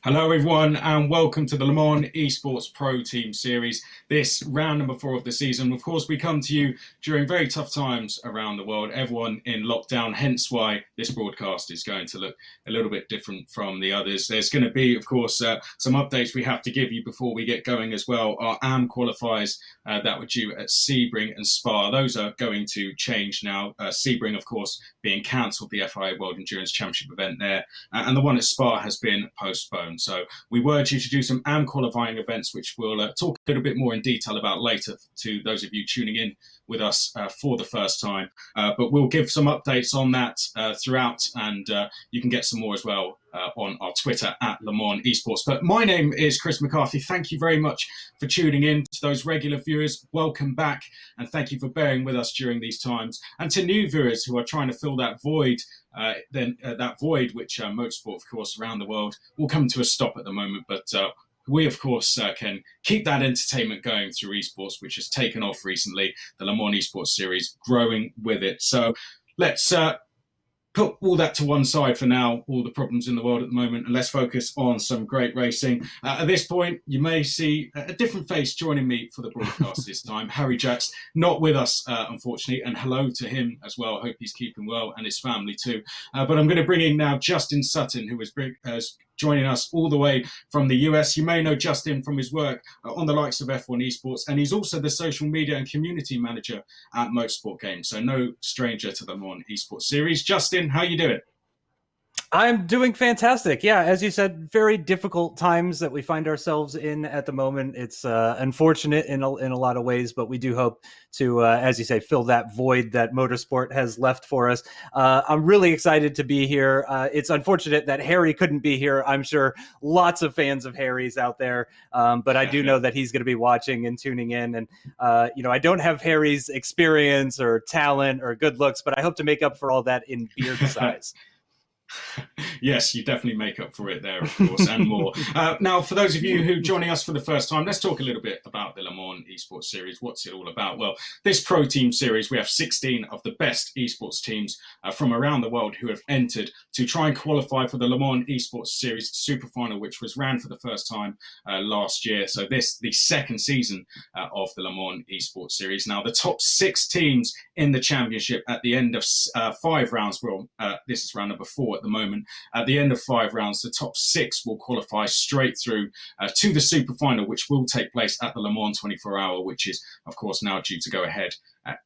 Hello everyone and welcome to the Le Mans Esports Pro Team Series, this round number 4 of the season. Of course, we come to you during very tough times around the world, everyone in lockdown, hence why this broadcast is going to look a little bit different from the others. There's going to be, of course, some updates we have to give you before we get going as well. Our AM qualifiers that were due at Sebring and Spa, those are going to change now. Sebring, of course, being cancelled, the FIA World Endurance Championship event there, and the one at Spa has been postponed. So we urge you to do some AM qualifying events, which we'll talk a little bit more in detail about later to those of you tuning in with us for the first time. But we'll give some updates on that throughout, and you can get some more as well on our Twitter at Le Mans Esports. But my name is Chris McCarthy. Thank you very much for tuning in. To those regular viewers, welcome back, and thank you for bearing with us during these times. And to new viewers who are trying to fill that void, which motorsport, of course, around the world will come to a stop at the moment. But we, of course, can keep that entertainment going through esports, which has taken off recently, the Le Mans Esports Series growing with it. So let's put all that to one side for now, all the problems in the world at the moment, and let's focus on some great racing. At this point, you may see a different face joining me for the broadcast this time. Harry Jack's not with us, unfortunately, and hello to him as well. I hope he's keeping well, and his family too. But I'm going to bring in now Justin Sutton, who is joining us all the way from the US. You may know Justin from his work on the likes of F1 Esports, and he's also the social media and community manager at Motorsport Games, so no stranger to the Mans Esports Series. Justin, how you doing? I'm doing fantastic. Yeah, as you said, very difficult times that we find ourselves in at the moment. It's unfortunate in a lot of ways, but we do hope to, as you say, fill that void that motorsport has left for us. I'm really excited to be here. It's unfortunate that Harry couldn't be here. I'm sure lots of fans of Harry's out there, but I do know that he's going to be watching and tuning in. And, I don't have Harry's experience or talent or good looks, but I hope to make up for all that in beard size. Yes, you definitely make up for it there, of course, and more. Now, for those of you who are joining us for the first time, let's talk a little bit about the Le Mans Esports Series. What's it all about? Well, this Pro Team Series, we have 16 of the best esports teams from around the world who have entered to try and qualify for the Le Mans Esports Series Super Final, which was ran for the first time last year. So this, the second season of the Le Mans Esports Series. Now, the top 6 teams in the championship at the end of 5 rounds, well, this is round number 4 at the moment. At the end of 5 rounds, the top 6 will qualify straight through to the Super Final, which will take place at the Le Mans 24-hour, which is, of course, now due to go ahead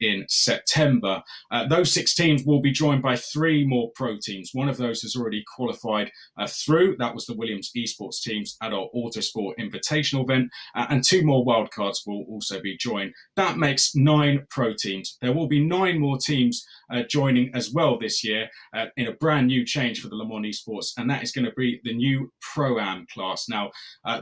in September. Those 6 teams will be joined by 3 more pro teams. One of those has already qualified through. That was the Williams Esports teams at our Autosport Invitational event. And 2 more wildcards will also be joined. That makes 9 pro teams. There will be 9 more teams joining as well this year in a brand new change for the Le Mans Esports, and that is going to be the new Pro-Am class. Now,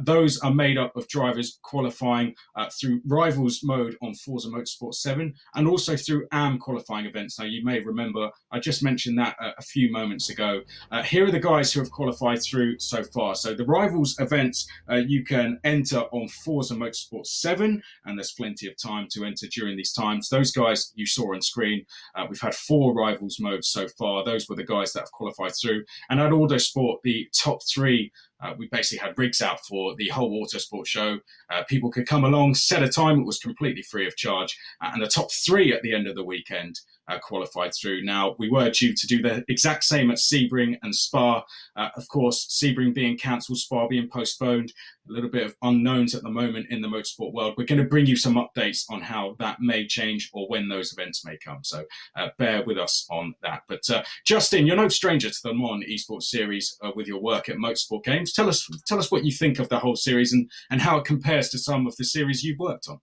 those are made up of drivers qualifying through Rivals mode on Forza Motorsport 7 and also through AM qualifying events. Now, you may remember, I just mentioned that a few moments ago. Here are the guys who have qualified through so far. So the Rivals events, you can enter on Forza Motorsport 7, and there's plenty of time to enter during these times. Those guys you saw on screen, we've had 4 Rivals modes so far. Those were the guys that have qualified through. And at Autosport, the top 3, we basically had rigs out for the whole Autosport show. People could come along, set a time. It was completely free of charge. And the top 3 at the end of the weekend qualified through. Now, we were due to do the exact same at Sebring and Spa. Of course, Sebring being cancelled, Spa being postponed. A little bit of unknowns at the moment in the motorsport world. We're going to bring you some updates on how that may change or when those events may come. So bear with us on that. But Justin, you're no stranger to the Mans Esports Series with your work at Motorsport Games. Tell us what you think of the whole series and how it compares to some of the series you've worked on.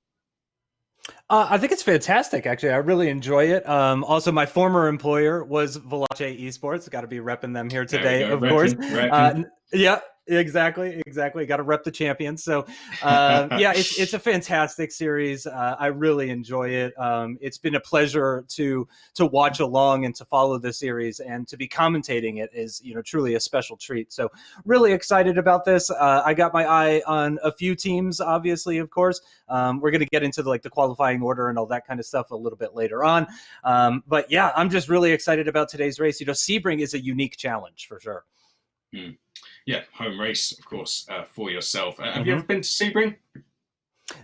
I think it's fantastic, actually. I really enjoy it. Also, my former employer was Velace Esports. Got to be repping them here today, of course. Yeah, exactly. Got to rep the champions. So, yeah, it's a fantastic series. I really enjoy it. It's been a pleasure to watch along and to follow the series, and to be commentating it is, truly a special treat. So, really excited about this. I got my eye on a few teams, obviously, of course. We're going to get into the qualifying order and all that kind of stuff a little bit later on. But yeah, I'm just really excited about today's race. Sebring is a unique challenge for sure. Yeah, home race, of course, for yourself. Have you ever been to Sebring?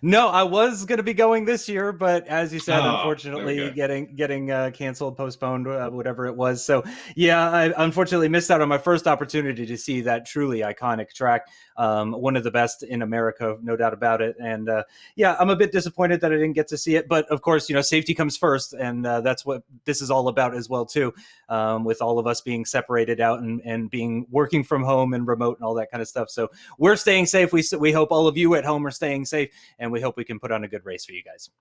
No, I was going to be going this year, but as you said, There we unfortunately, go. getting canceled, postponed, whatever it was. So yeah, I unfortunately missed out on my first opportunity to see that truly iconic track, one of the best in America, no doubt about it. And yeah, I'm a bit disappointed that I didn't get to see it, but of course, safety comes first, and that's what this is all about as well too. With all of us being separated out and being working from home and remote and all that kind of stuff. So we're staying safe. We hope all of you at home are staying safe, and we hope we can put on a good race for you guys.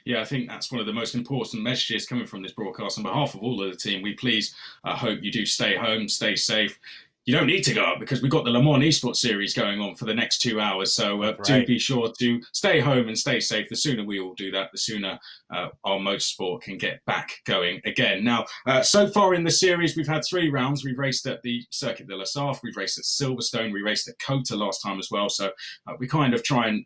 Yeah, I think that's one of the most important messages coming from this broadcast. On behalf of all of the team, we please hope you do stay home, stay safe. You don't need to go up because we've got the Mans Esports Series going on for the next 2 hours. So do be sure to stay home and stay safe. The sooner we all do that, the sooner our motorsport can get back going again. Now, so far in the series, we've had 3 rounds. We've raced at the Circuit de la Sarthe, we've raced at Silverstone, we raced at Kota last time as well. So we kind of try and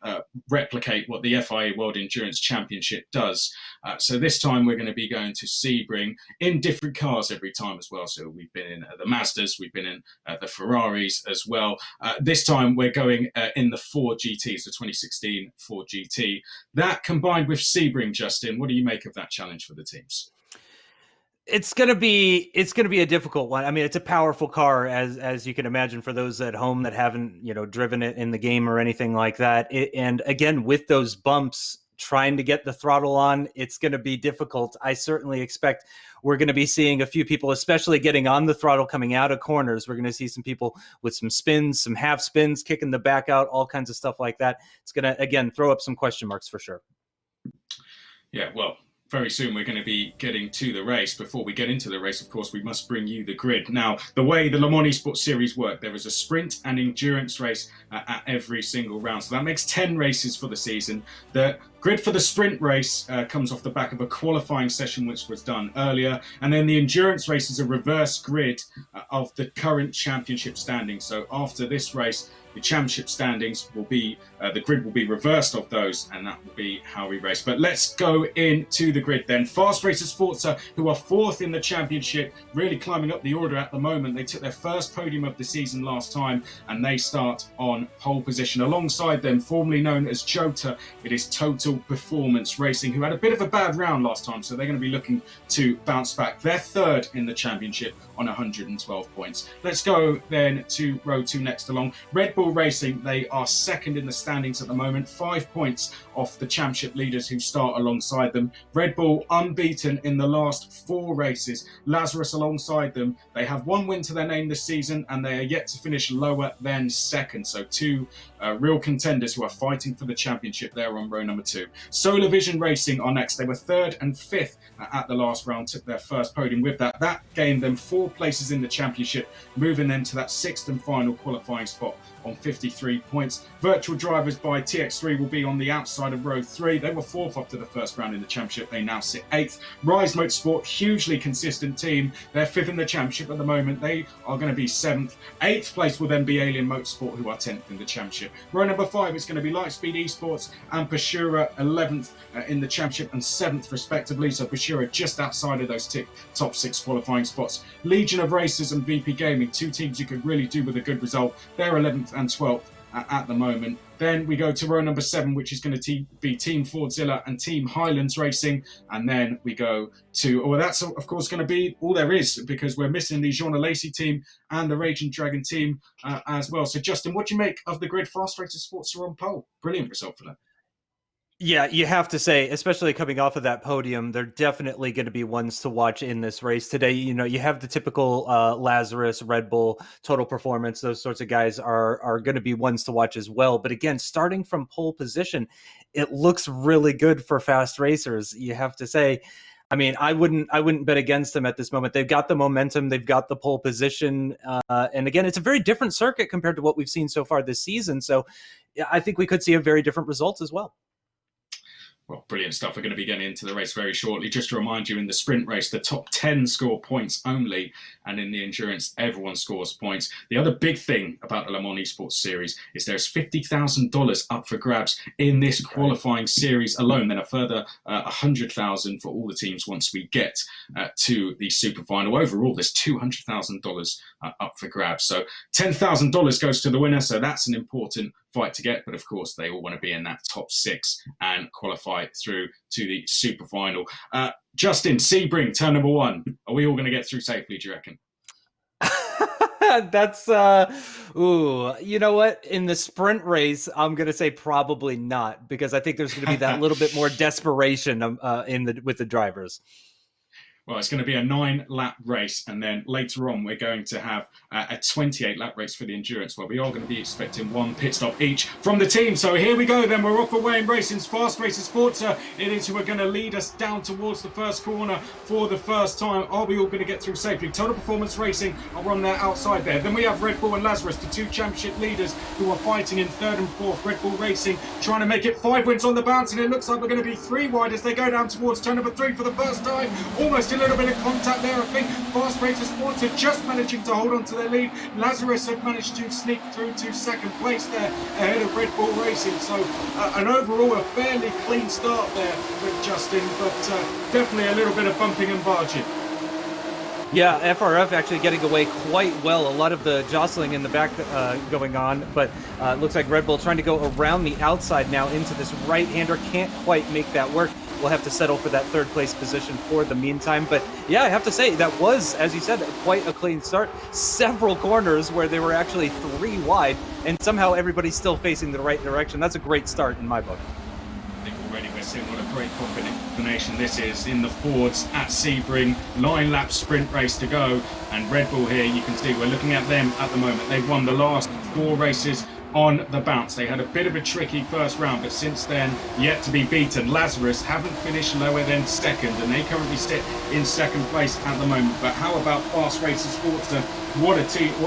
replicate what the FIA World Endurance Championship does. So this time we're going to be going to Sebring in different cars every time as well. So we've been in the Mazdas, we've been in the Ferraris as well. This time we're going in the Ford GTs, the 2016 Ford GT. That combined with Sebring, Justin, what do you make of that challenge for the teams? It's gonna be a difficult one. I mean, it's a powerful car, as you can imagine, for those at home that haven't driven it in the game or anything like that. And again, with those bumps, trying to get the throttle on, it's going to be difficult. I certainly expect we're going to be seeing a few people, especially getting on the throttle coming out of corners. We're going to see some people with some spins, some half spins, kicking the back out, all kinds of stuff like that. It's going to, again, throw up some question marks for sure. Yeah, well, very soon we're going to be getting to the race. Before we get into the race, of course, we must bring you the grid. Now, the way the Mans Esports Series work, there is a sprint and endurance race at every single round. So that makes 10 races for the season. The grid for the sprint race comes off the back of a qualifying session which was done earlier. And then the endurance race is a reverse grid of the current championship standings. So after this race, the championship standings will be, the grid will be reversed of those, and that will be how we race. But let's go into the grid then. Fast Racers Forza, who are 4th in the championship, really climbing up the order at the moment. They took their first podium of the season last time, and they start on pole position. Alongside them, formerly known as Jota, it is Total Performance Racing, who had a bit of a bad round last time, so they're going to be looking to bounce back. They're 3rd in the championship on 112 points. Let's go then to row 2 next along. Red Bull Racing, they are 2nd in the standings at the moment, 5 points off the championship leaders who start alongside them. Red Bull unbeaten in the last 4 races. Lazarus alongside them. They have 1 win to their name this season, and they are yet to finish lower than 2nd. So 2 real contenders who are fighting for the championship there on row number 2. Solar Vision Racing are next. They were 3rd and 5th at the last round, took their first podium with that. That gained them 4 places in the championship, moving them to that 6th and final qualifying spot on 53 points. Virtual Drivers by TX3 will be on the outside of row 3. They were 4th after the first round in the championship. They now sit 8th. Rise Motorsport, hugely consistent team. They're 5th in the championship at the moment. They are going to be 7th. 8th place will then be Alien Motorsport, who are 10th in the championship. Row number 5 is going to be Lightspeed Esports and Pashura, 11th in the championship and 7th respectively. So Pashura just outside of those top 6 qualifying spots. Legion of Racers and VP Gaming, 2 teams you could really do with a good result. They're 11th and 12th at the moment. Then we go to row number 7, which is going to be Team Fordzilla and Team Highlands Racing. And then we go to, well, that's of course going to be all there is, because we're missing the Jean Lacey team and the Raging Dragon team as well. So Justin, what do you make of the grid? Fast Racers Sports are on pole. Brilliant result for them. Yeah, you have to say, especially coming off of that podium, they're definitely going to be ones to watch in this race today. You have the typical Lazarus, Red Bull, Total Performance. Those sorts of guys are going to be ones to watch as well. But again, starting from pole position, it looks really good for fast racers. You have to say, I mean, I wouldn't bet against them at this moment. They've got the momentum, they've got the pole position, and again, it's a very different circuit compared to what we've seen so far this season. So, I think we could see a very different result as well. Well, brilliant stuff. We're going to be getting into the race very shortly. Just to remind you, in the sprint race, the top 10 score points only, and in the endurance, everyone scores points. The other big thing about the Le Mans Esports Series is there's $50,000 up for grabs in this qualifying series alone, then a further $100,000 for all the teams once we get to the super final. Overall, there's $200,000 up for grabs. So $10,000 goes to the winner, so that's an important fight to get, but of course they all want to be in that top 6 and qualify through to the super final. Justin, Sebring, turn number 1. Are we all going to get through safely, do you reckon? That's you know what? In the sprint race, I'm going to say probably not, because I think there's going to be that little bit more desperation with the drivers. Well, it's going to be a 9-lap race, and then later on we're going to have a 28-lap race for the endurance, where we are going to be expecting 1 pit stop each from the team. So here we go then, we're off away in Racing's Fast Races Forza. It is who are going to lead us down towards the first corner for the first time. Are we all going to get through safely? Total Performance Racing are on there outside there. Then we have Red Bull and Lazarus, the 2 championship leaders who are fighting in 3rd and 4th. Red Bull Racing trying to make it 5 wins on the bounce, and it looks like we're going to be 3 wide as they go down towards turn number 3 for the first time. Almost a little bit of contact there, I think. Fast Races Sports are just managing to hold on to their lead. Lazarus have managed to sneak through to 2nd place there ahead of Red Bull Racing. So an overall a fairly clean start there with Justin, but definitely a little bit of bumping and barging. Yeah, FRF actually getting away quite well. A lot of the jostling in the back going on, but it looks like Red Bull trying to go around the outside now into this right-hander. Can't quite make that work. We'll have to settle for that 3rd place position for the meantime. But yeah, I have to say that was, as you said, quite a clean start. Several corners where they were actually 3 wide, and somehow everybody's still facing the right direction. That's a great start in my book. I think already we're seeing what a great combination this is in the Fords at Sebring. 9-lap sprint race to go, and Red Bull here, you can see we're looking at them at the moment. They've won the last 4 races on the bounce. They had a bit of a tricky first round, but since then yet to be beaten. Lazarus haven't finished lower than 2nd, and they currently sit in 2nd place at the moment. But how about Fast Races Forza? What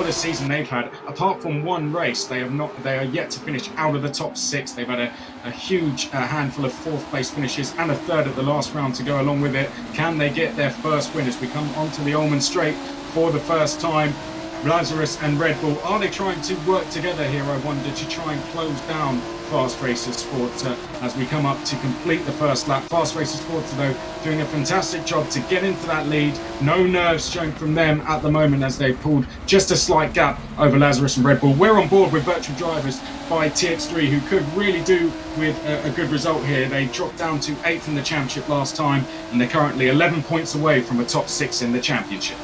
a season they've had. Apart from 1 race, they are yet to finish out of the top 6. They've had a huge handful of 4th place finishes and a 3rd at the last round to go along with it. Can they get their first win as we come onto the Ulmann Straight for the first time? Lazarus and Red Bull, are they trying to work together here, I wonder, to try and close down Fast Races Sport as we come up to complete the first lap? Fast Races Sport, though, doing a fantastic job to get into that lead. No nerves showing from them at the moment as they've pulled just a slight gap over Lazarus and Red Bull. We're on board with virtual drivers by TX3, who could really do with a good result here. They dropped down to 8th in the championship last time, and they're currently 11 points away from a top 6 in the championship.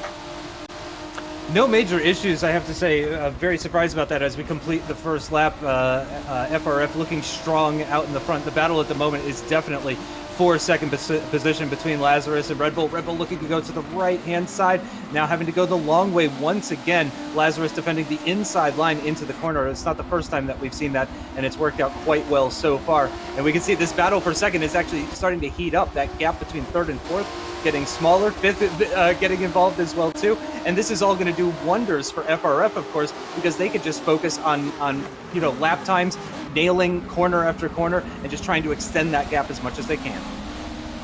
No major issues, I have to say. Very surprised about that as we complete the first lap. FRF looking strong out in the front. The battle at the moment is definitely for 2nd position between Lazarus and Red Bull. Red Bull looking to go to the right-hand side, now having to go the long way once again. Lazarus defending the inside line into the corner. It's not the first time that we've seen that, and it's worked out quite well so far. And we can see this battle for 2nd is actually starting to heat up. That gap between 3rd and 4th getting smaller, 5th getting involved as well too, and this is all going to do wonders for FRF, of course, because they could just focus on lap times, nailing corner after corner, and just trying to extend that gap as much as they can.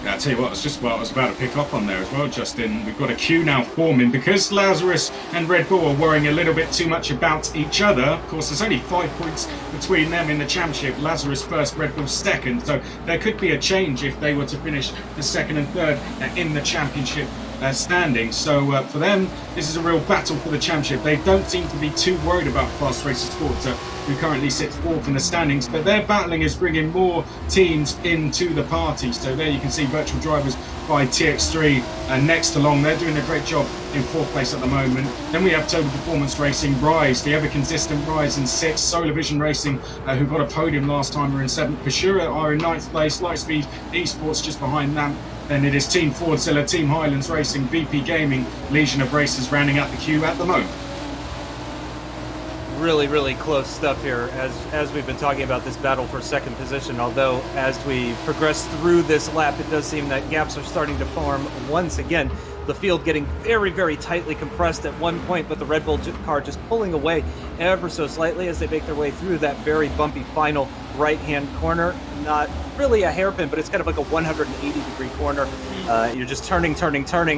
Yeah, I'll tell you what, it's just what I was about to pick up on there as well, Justin. We've got a queue now forming because Lazarus and Red Bull are worrying a little bit too much about each other. Of course, there's only 5 points between them in the championship. Lazarus 1st, Red Bull 2nd. So there could be a change if they were to finish the 2nd and 3rd in the championship standings. So for them, this is a real battle for the championship. They don't seem to be too worried about Fast Races Sports, who currently sits 4th in the standings, but their battling is bringing more teams into the party. So there you can see virtual drivers by TX3 next along. They're doing a great job in 4th place at the moment. Then we have Total Performance Racing, Rise, the ever-consistent Rise in 6th, Solar Vision Racing, who got a podium last time, are in 7th. Pashura are in 9th place, Lightspeed Esports just behind them. Then it is Team Fordzilla, Team Highlands Racing, VP Gaming, Legion of Racers rounding out the queue at the moment. Really, really close stuff here as we've been talking about this battle for 2nd position, although as we progress through this lap, it does seem that gaps are starting to form once again. the field getting very, very tightly compressed at one point, but the Red Bull car just pulling away ever so slightly as they make their way through that very bumpy final right-hand corner. Not really a hairpin, but it's kind of like a 180-degree corner. You're just turning,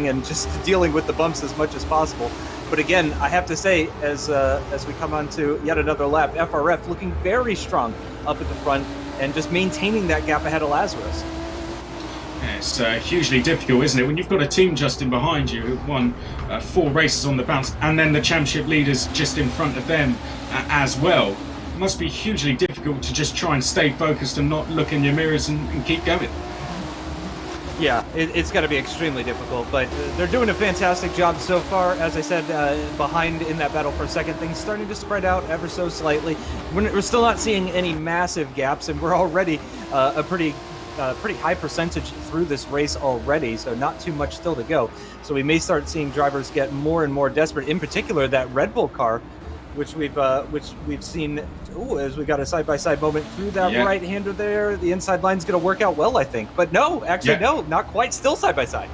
and just dealing with the bumps as much as possible. But again, I have to say, as we come on to yet another lap, FRF looking very strong up at the front and just maintaining that gap ahead of Lazarus. Yeah, it's hugely difficult, isn't it? When you've got a team just in behind you who've won 4 races on the bounce, and then the championship leaders just in front of them as well. It must be hugely difficult to just try and stay focused and not look in your mirrors and keep going. Yeah, it's got to be extremely difficult, but they're doing a fantastic job so far. As I said, behind in that battle for second, things starting to spread out ever so slightly. We're still not seeing any massive gaps, and we're already a pretty high percentage through this race already, so not too much still to go. So we may start seeing drivers get more and more desperate, in particular that Red Bull car, which we've seen as we got a side-by-side moment through that right-hander there. The inside line's going to work out well, I think. But no, actually, no, not quite. Still side-by-side.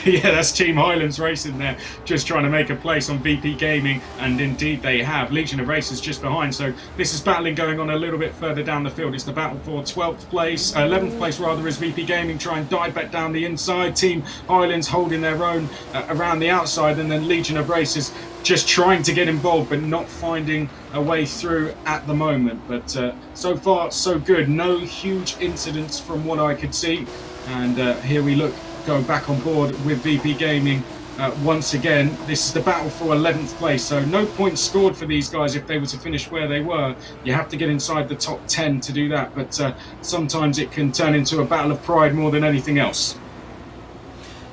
Yeah, that's Team Highlands Racing there, just trying to make a place on VP Gaming, and indeed they have. Legion of Racers just behind, so this is battling going on a little bit further down the field. It's the battle for 11th place rather, as VP Gaming try and dive back down the inside. Team Highlands holding their own around the outside, and then Legion of Racers just trying to get involved but not finding a way through at the moment. But so far so good, no huge incidents from what I could see, and here we look going back on board with VP Gaming once again. This is the battle for 11th place, so no points scored for these guys if they were to finish where they were. You have to get inside the top 10 to do that, but sometimes it can turn into a battle of pride more than anything else.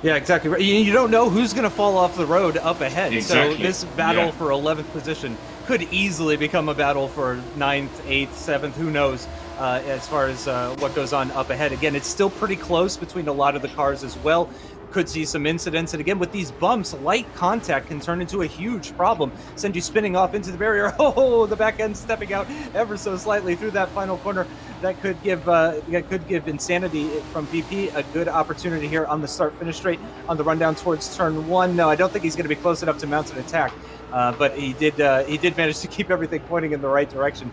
Yeah, exactly right. You don't know who's going to fall off the road up ahead. Exactly. So this battle for 11th position could easily become a battle for 9th, 8th, 7th, who knows, as far as what goes on up ahead. Again, it's still pretty close between a lot of the cars as well. Could see some incidents, and again with these bumps, light contact can turn into a huge problem, send you spinning off into the barrier. Oh, the back end stepping out ever so slightly through that final corner. That could give Insanity from VP a good opportunity here on the start-finish straight on the rundown towards turn 1. No, I don't think he's going to be close enough to mount an attack, but he did manage to keep everything pointing in the right direction.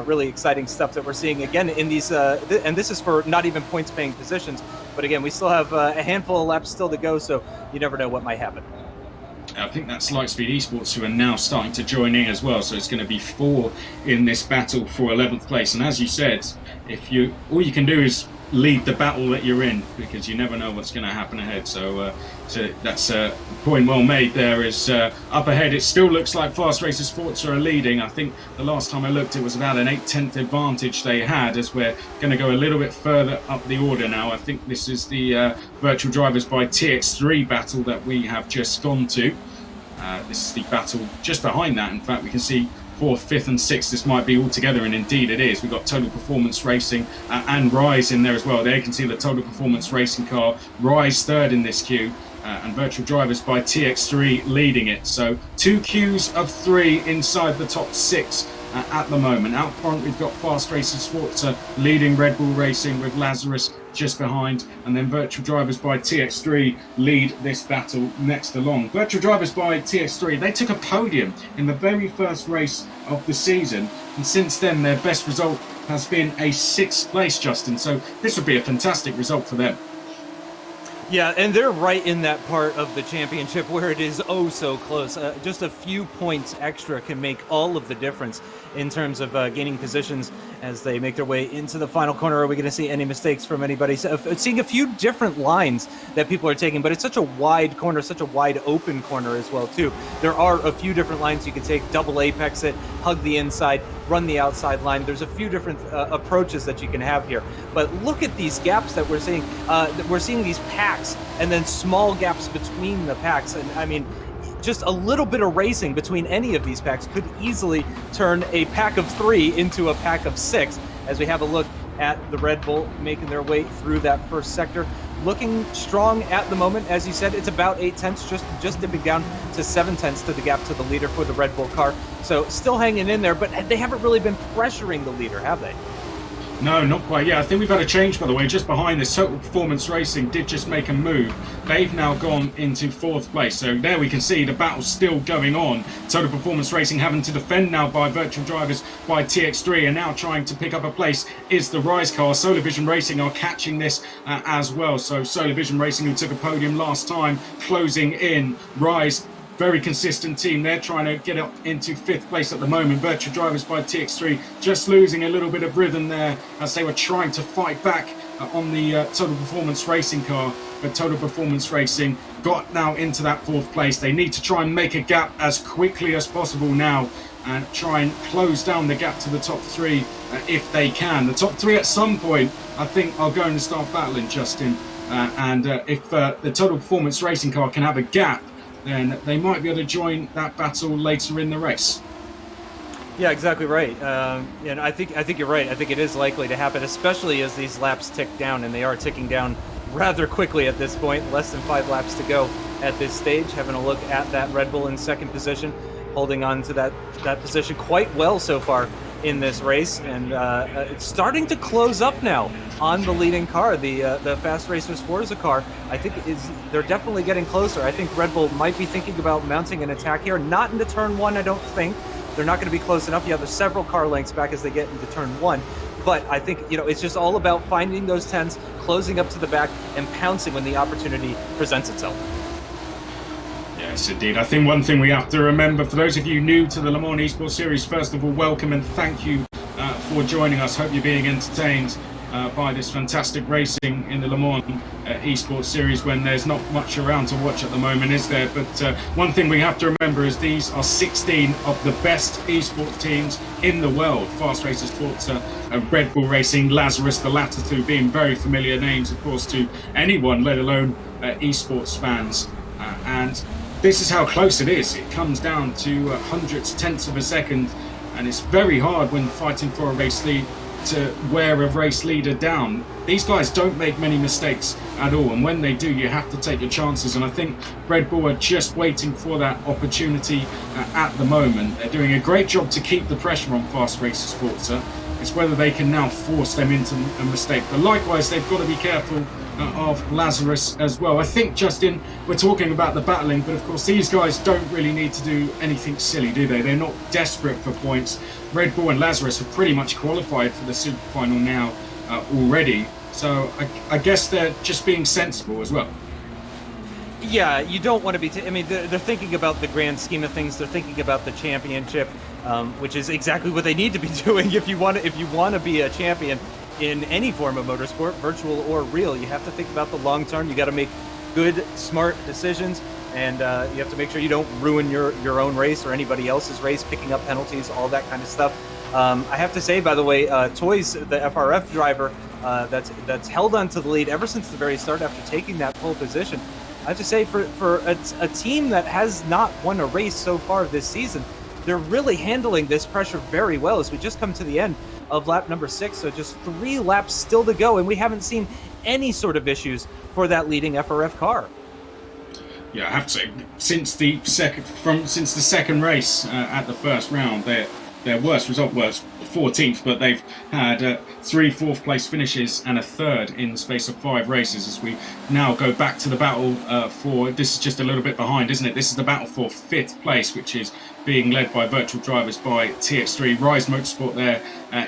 Really exciting stuff that we're seeing again in these, and this is for not even points-paying positions. But again, we still have a handful of laps still to go, so you never know what might happen. I think that's Lightspeed Esports who are now starting to join in as well. So it's going to be 4 in this battle for 11th place. And as you said, all you can do is lead the battle that you're in, because you never know what's going to happen ahead. So that's a point well made there. Is up ahead, it still looks like Fast Racer Sports are leading. I think the last time I looked, it was about an 8/10 advantage they had, as we're going to go a little bit further up the order now. I think this is the Virtual Drivers by TX3 battle that we have just gone to. This is the battle just behind that. In fact, we can see 4th, 5th and 6th this might be all together, and indeed it is. We've got Total Performance Racing and Rise in there as well. There you can see the Total Performance Racing car, Rise 3rd in this queue, and Virtual Drivers by TX3 leading it. So 2 queues of 3 inside the top 6 at the moment. Out front we've got Fast Racer Sports leading Red Bull Racing with Lazarus just behind, and then Virtual Drivers by TX3 lead this battle next along. Virtual Drivers by TX3, they took a podium in the very first race of the season, and since then their best result has been a 6th place, Justin, so this would be a fantastic result for them. Yeah, and they're right in that part of the championship where it is oh so close. Just a few points extra can make all of the difference in terms of gaining positions as they make their way into the final corner. Are we going to see any mistakes from anybody? So, seeing a few different lines that people are taking, but it's such a wide corner, such a wide open corner as well too. There are a few different lines you can take: double apex it, hug the inside, run the outside line. There's a few different approaches that you can have here. But look at these gaps that we're seeing. We're seeing these packs and then small gaps between the packs. And I mean, just a little bit of racing between any of these packs could easily turn a pack of 3 into a pack of 6, as we have a look at the Red Bull making their way through that first sector. Looking strong at the moment. As you said, it's about 8/10, just dipping down to 7/10 to the gap to the leader for the Red Bull car. So still hanging in there, but they haven't really been pressuring the leader, have they? No, not quite. Yeah, I think we've had a change, by the way. Just behind this, Total Performance Racing did just make a move. They've now gone into 4th place. So there we can see the battle's still going on. Total Performance Racing having to defend now by virtual drivers by TX3, and now trying to pick up a place is the Rise car. Solar Vision Racing are catching this as well. So Solar Vision Racing, who took a podium last time, closing in. Rise, very consistent team. They're trying to get up into 5th place at the moment. Virtual drivers by TX3 just losing a little bit of rhythm there as they were trying to fight back on the Total Performance Racing car. But Total Performance Racing got now into that 4th place. They need to try and make a gap as quickly as possible now and try and close down the gap to the top 3 if they can. The top 3 at some point, I think, are going to start battling, Justin. If the Total Performance Racing car can have a gap, then they might be able to join that battle later in the race. Yeah, exactly right. And I think you're right. I think it is likely to happen, especially as these laps tick down, and they are ticking down rather quickly at this point. Less than 5 laps to go at this stage. Having a look at that Red Bull in 2nd position, holding on to that position quite well so far in this race, and it's starting to close up now on the leading car, the Fast Racers Forza car. I think they're definitely getting closer. I think Red Bull might be thinking about mounting an attack here, not into turn 1. I don't think they're not going to be close enough. You have several car lengths back as they get into turn 1, but I think it's just all about finding those 10s, closing up to the back, and pouncing when the opportunity presents itself. Yes, indeed. I think one thing we have to remember, for those of you new to the Le Mans Esports Series, first of all, welcome and thank you for joining us. Hope you're being entertained by this fantastic racing in the Le Mans Esports Series when there's not much around to watch at the moment, is there? But one thing we have to remember is these are 16 of the best esports teams in the world. Fast Racers, Forza, Red Bull Racing, Lazarus, the latter two being very familiar names, of course, to anyone, let alone esports fans. And this is how close it is. It comes down to hundredths, tenths of a second, and it's very hard when fighting for a race lead to wear a race leader down. These guys don't make many mistakes at all, and when they do, you have to take your chances, and I think Red Bull are just waiting for that opportunity at the moment. They're doing a great job to keep the pressure on Fast Racers Forza. It's whether they can now force them into a mistake, but likewise they've got to be careful of Lazarus as well. I think, Justin, we're talking about the battling, but of course these guys don't really need to do anything silly, do they? They're not desperate for points. Red Bull and Lazarus have pretty much qualified for the Super Final now already, so I guess they're just being sensible as well. Yeah, you don't want to be they're thinking about the grand scheme of things. They're thinking about the championship, which is exactly what they need to be doing if you want to be a champion in any form of motorsport, virtual or real. You have to think about the long term. You got to make good, smart decisions, and you have to make sure you don't ruin your own race or anybody else's race, picking up penalties, all that kind of stuff. I have to say, by the way, Toys, the FRF driver that's held on to the lead ever since the very start after taking that pole position. I have to say, for a team that has not won a race so far this season, they're really handling this pressure very well as we just come to the end of lap number 6. So just 3 laps still to go, and we haven't seen any sort of issues for that leading FRF car. Yeah, I have to say, since the second race at the first round, their worst result was 14th, but they've had 3 4th place finishes and a 3rd in the space of 5 races. As we now go back to the battle for, this is just a little bit behind, isn't it? This is the battle for 5th place, which is being led by virtual drivers by TX3. Rise Motorsport there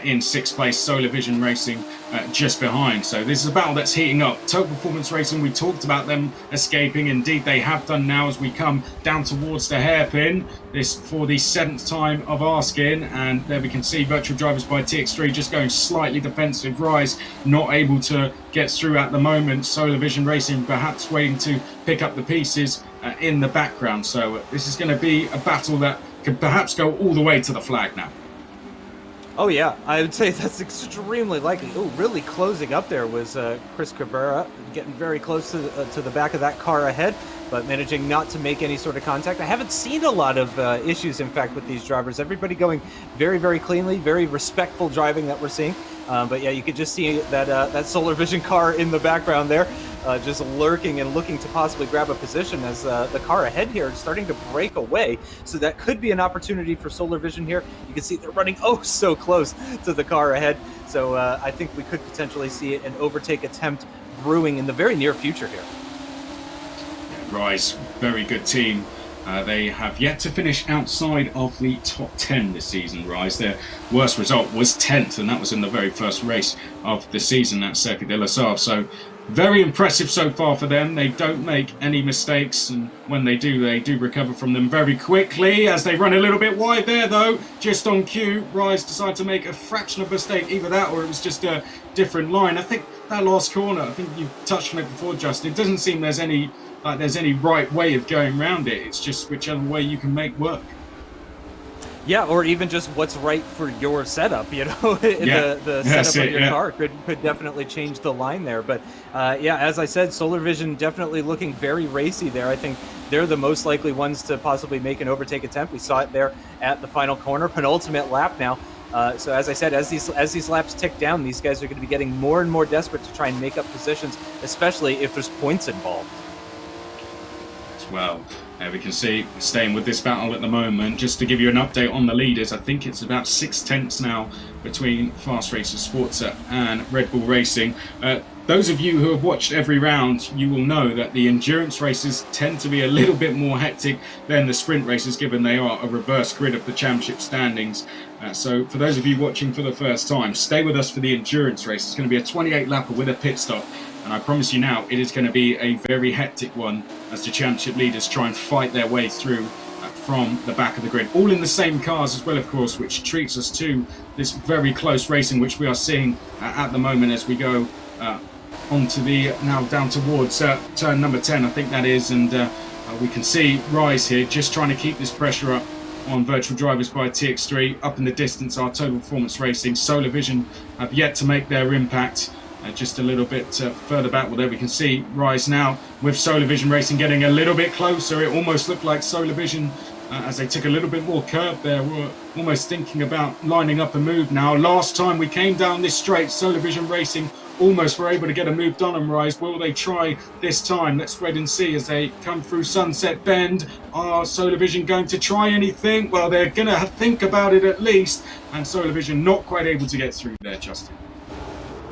in 6th place, Solar Vision Racing just behind. So this is a battle that's heating up. Total Performance Racing, we talked about them escaping. Indeed, they have done now as we come down towards the hairpin. This for the 7th time of asking, and there we can see virtual drivers by TX3 just going slightly defensive. Rise not able to get through at the moment. Solar Vision Racing perhaps waiting to pick up the pieces in the background. So this is going to be a battle that could perhaps go all the way to the flag now. Oh yeah, I would say that's extremely likely. Oh, really closing up there was Chris Cabrera, getting very close to the back of that car ahead, but managing not to make any sort of contact. I haven't seen a lot of issues, in fact, with these drivers. Everybody going very, very cleanly, very respectful driving that we're seeing. But yeah, you could just see that Solar Vision car in the background there. just lurking and looking to possibly grab a position as the car ahead here is starting to break away. So that could be an opportunity for Solar Vision here. You can see they're running so close to the car ahead. So I think we could potentially see an overtake attempt brewing in the very near future here. Yeah, Rise, very good team. They have yet to finish outside of the top 10 this season, Rise. Their worst result was 10th, and that was in the very first race of the season at Circuit de la Sarre. So very impressive so far for them. They don't make any mistakes, and when they do recover from them very quickly. As they run a little bit wide there, though, just on cue, Rise decided to make a fraction of mistake. Either that or it was just a different line. I think that last corner, I think you touched on it before, Justin, it doesn't seem there's any right way of going around it. It's just whichever way you can make work. Yeah, or even just what's right for your setup, the setup of your car could definitely change the line there. But as I said, Solar Vision definitely looking very racy there. I think they're the most likely ones to possibly make an overtake attempt. We saw it there at the final corner, penultimate lap now. So as I said, as these laps tick down, these guys are going to be getting more and more desperate to try and make up positions, especially if there's points involved. Well, we can see, staying with this battle at the moment, just to give you an update on the leaders, I think it's about 6/10 now between Fast Racers Forza and Red Bull Racing. Those of you who have watched every round, you will know that the endurance races tend to be a little bit more hectic than the sprint races, given they are a reverse grid of the championship standings. So for those of you watching for the first time, stay with us for the endurance race. It's going to be a 28 lapper with a pit stop. And I promise you now, it is going to be a very hectic one as the championship leaders try and fight their way through from the back of the grid. All in the same cars as well, of course, which treats us to this very close racing, which we are seeing at the moment as we go onto the, now down towards turn number 10, I think that is. And we can see Rise here just trying to keep this pressure up on Virtual Drivers by TX3. Up in the distance are Total Performance Racing. Solar Vision have yet to make their impact. Just a little bit further back. Well, there we can see Rise now with Solar Vision Racing getting a little bit closer. It almost looked like Solar Vision, as they took a little bit more curb there, were almost thinking about lining up a move now. Last time we came down this straight, Solar Vision Racing almost were able to get a move done on Rise. Will they try this time? Let's wait and see as they come through Sunset Bend. Are Solar Vision going to try anything? Well, they're going to think about it at least. And Solar Vision not quite able to get through there, Justin.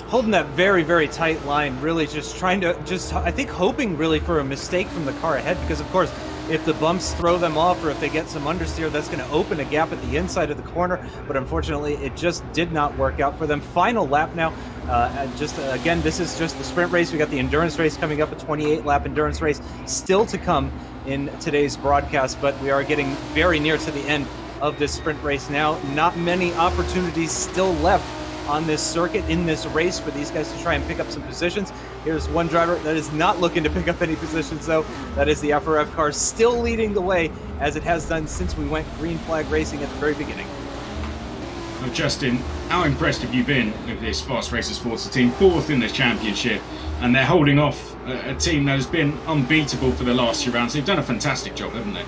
Holding that very, very tight line, really just trying to, I think hoping really for a mistake from the car ahead, because of course, if the bumps throw them off or if they get some understeer, that's going to open a gap at the inside of the corner. But unfortunately, it just did not work out for them. Final lap now. Again, this is just the sprint race. We got the endurance race coming up, a 28-lap endurance race still to come in today's broadcast, but we are getting very near to the end of this sprint race now. Not many opportunities still left on this circuit, in this race, for these guys to try and pick up some positions. Here's one driver that is not looking to pick up any positions, though. That is the FRF car, still leading the way, as it has done since we went green flag racing at the very beginning. Now, Justin, how impressed have you been with this Fast Racers Forza team? 4th in the championship, and they're holding off a team that has been unbeatable for the last few rounds. They've done a fantastic job, haven't they?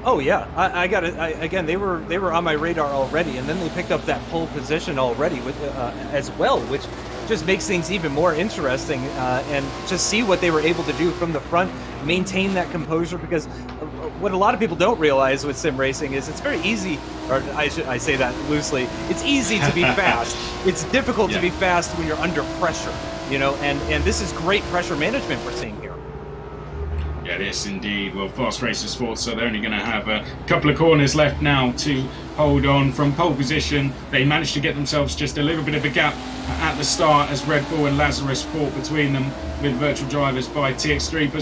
Oh yeah, I got it. Again, they were on my radar already, and then they picked up that pole position already with as well, which just makes things even more interesting. And just see what they were able to do from the front, maintain that composure. Because what a lot of people don't realize with sim racing is it's very easy, or I say that loosely. It's easy to be fast. It's difficult to be fast when you're under pressure, And this is great pressure management we're seeing here. Yeah, it is indeed. Well, Fast Racers Sports, so they're only going to have a couple of corners left now to hold on from pole position. They managed to get themselves just a little bit of a gap at the start as Red Bull and Lazarus fought between them with Virtual Drivers by TX3.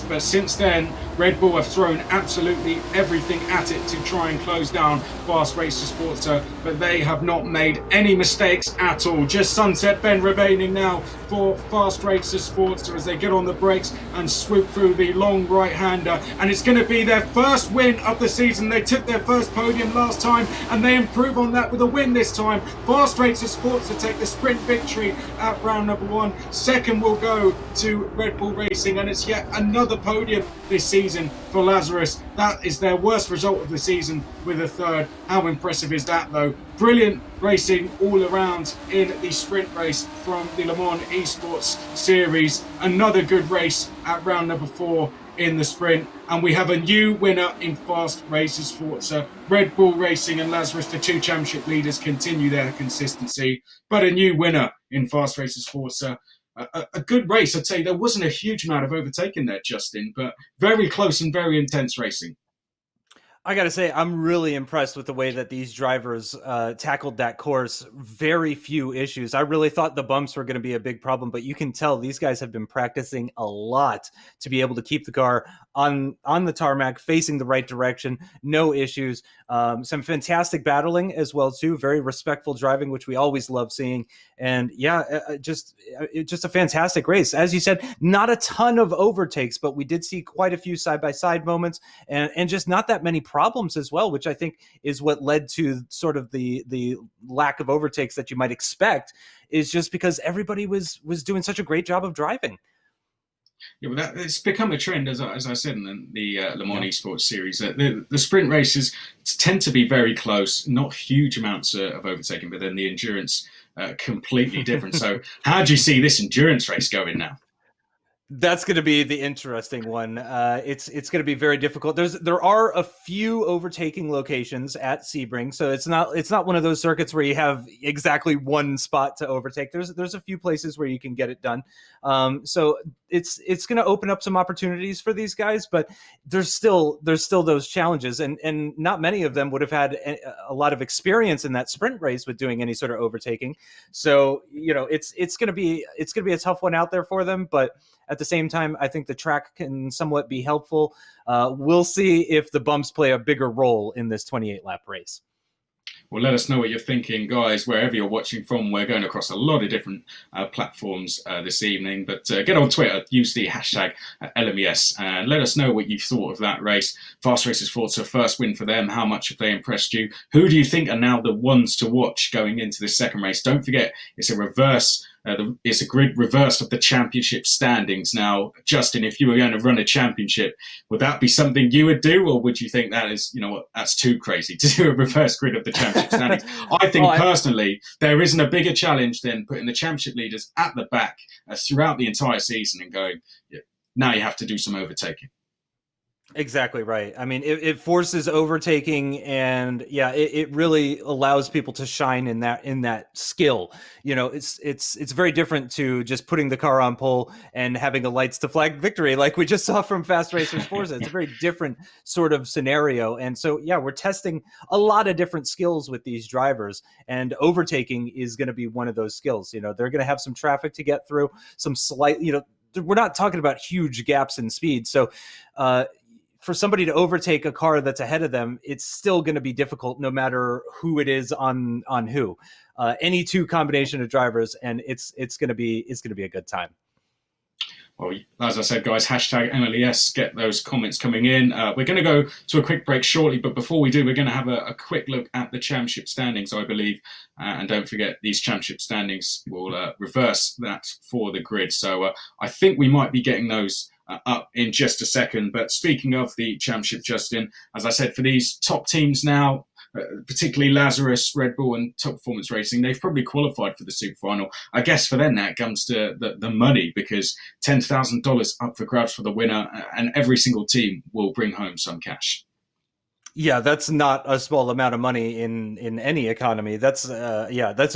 But since then, Red Bull have thrown absolutely everything at it to try and close down Fast Racers Forza, but they have not made any mistakes at all. Just Sunset Bend remaining now for Fast Racers Forza as they get on the brakes and swoop through the long right-hander, and it's going to be their first win of the season. They took their first podium last time and they improve on that with a win this time. Fast Racers Forza take the sprint victory at round number 1. Second will go to Red Bull Racing, and it's yet another podium this season for Lazarus. That is their worst result of the season with a third. How impressive is that, though? Brilliant racing all around in the sprint race from the Le Mans Esports Series. Another good race at round number 4 in the sprint, and we have a new winner in Fast Racers Forza. Red Bull Racing and Lazarus, the 2 championship leaders, continue their consistency, but a new winner in Fast Racers Forza. A good race, I'd say. There wasn't a huge amount of overtaking there, Justin, but very close and very intense racing. I got to say, I'm really impressed with the way that these drivers tackled that course. Very few issues. I really thought the bumps were going to be a big problem, but you can tell these guys have been practicing a lot to be able to keep the car on the tarmac, facing the right direction, no issues. Some fantastic battling as well, too. Very respectful driving, which we always love seeing. And yeah, just a fantastic race. As you said, not a ton of overtakes, but we did see quite a few side-by-side moments and just not that many problems as well, which I think is what led to sort of the lack of overtakes that you might expect, is just because everybody was doing such a great job of driving. Yeah, well, it's become a trend, as I said in the Le Mans Esports Series. The sprint races tend to be very close, not huge amounts of overtaking, but then the endurance completely different. So how do you see this endurance race going now? That's going to be the interesting one. It's going to be very difficult. There are a few overtaking locations at Sebring, so it's not one of those circuits where you have exactly one spot to overtake. There's a few places where you can get it done. So it's going to open up some opportunities for these guys, but there's still those challenges, and not many of them would have had a lot of experience in that sprint race with doing any sort of overtaking. So it's going to be a tough one out there for them, but at the same time, I think the track can somewhat be helpful. We'll see if the bumps play a bigger role in this 28-lap race. Well, let us know what you're thinking, guys, wherever you're watching from. We're going across a lot of different platforms this evening, but get on Twitter, use the hashtag LMES, and let us know what you thought of that race. Fast Racers Forza, first win for them. How much have they impressed you? Who do you think are now the ones to watch going into this second race? Don't forget, it's a reverse. It's a grid reversed of the championship standings. Now, Justin, if you were going to run a championship, would that be something you would do, or would you think that is, that's too crazy to do a reverse grid of the championship standings? I think personally, there isn't a bigger challenge than putting the championship leaders at the back throughout the entire season and going, now you have to do some overtaking. Exactly right. I mean, it forces overtaking, and it really allows people to shine in that skill. It's very different to just putting the car on pole and having a lights to flag victory like we just saw from Fast Racers Forza. It's a very different sort of scenario, and so we're testing a lot of different skills with these drivers, and overtaking is going to be one of those skills. They're going to have some traffic to get through, some slight. We're not talking about huge gaps in speed, so. For somebody to overtake a car that's ahead of them, it's still going to be difficult no matter who it is on who. Any two combination of drivers, and it's going to be a good time. Well, as I said, guys, hashtag MLES, get those comments coming in. We're going to go to a quick break shortly, but before we do, we're going to have a quick look at the championship standings, I believe. And don't forget, these championship standings will reverse that for the grid. So I think we might be getting those up in just a second. But speaking of the championship, Justin, as I said, for these top teams now, particularly Lazarus, Red Bull and Top Performance Racing, they've probably qualified for the Super Final. I guess for them that comes to the money, because $10,000 up for grabs for the winner, and every single team will bring home some cash. Yeah, that's not a small amount of money in any economy. That's a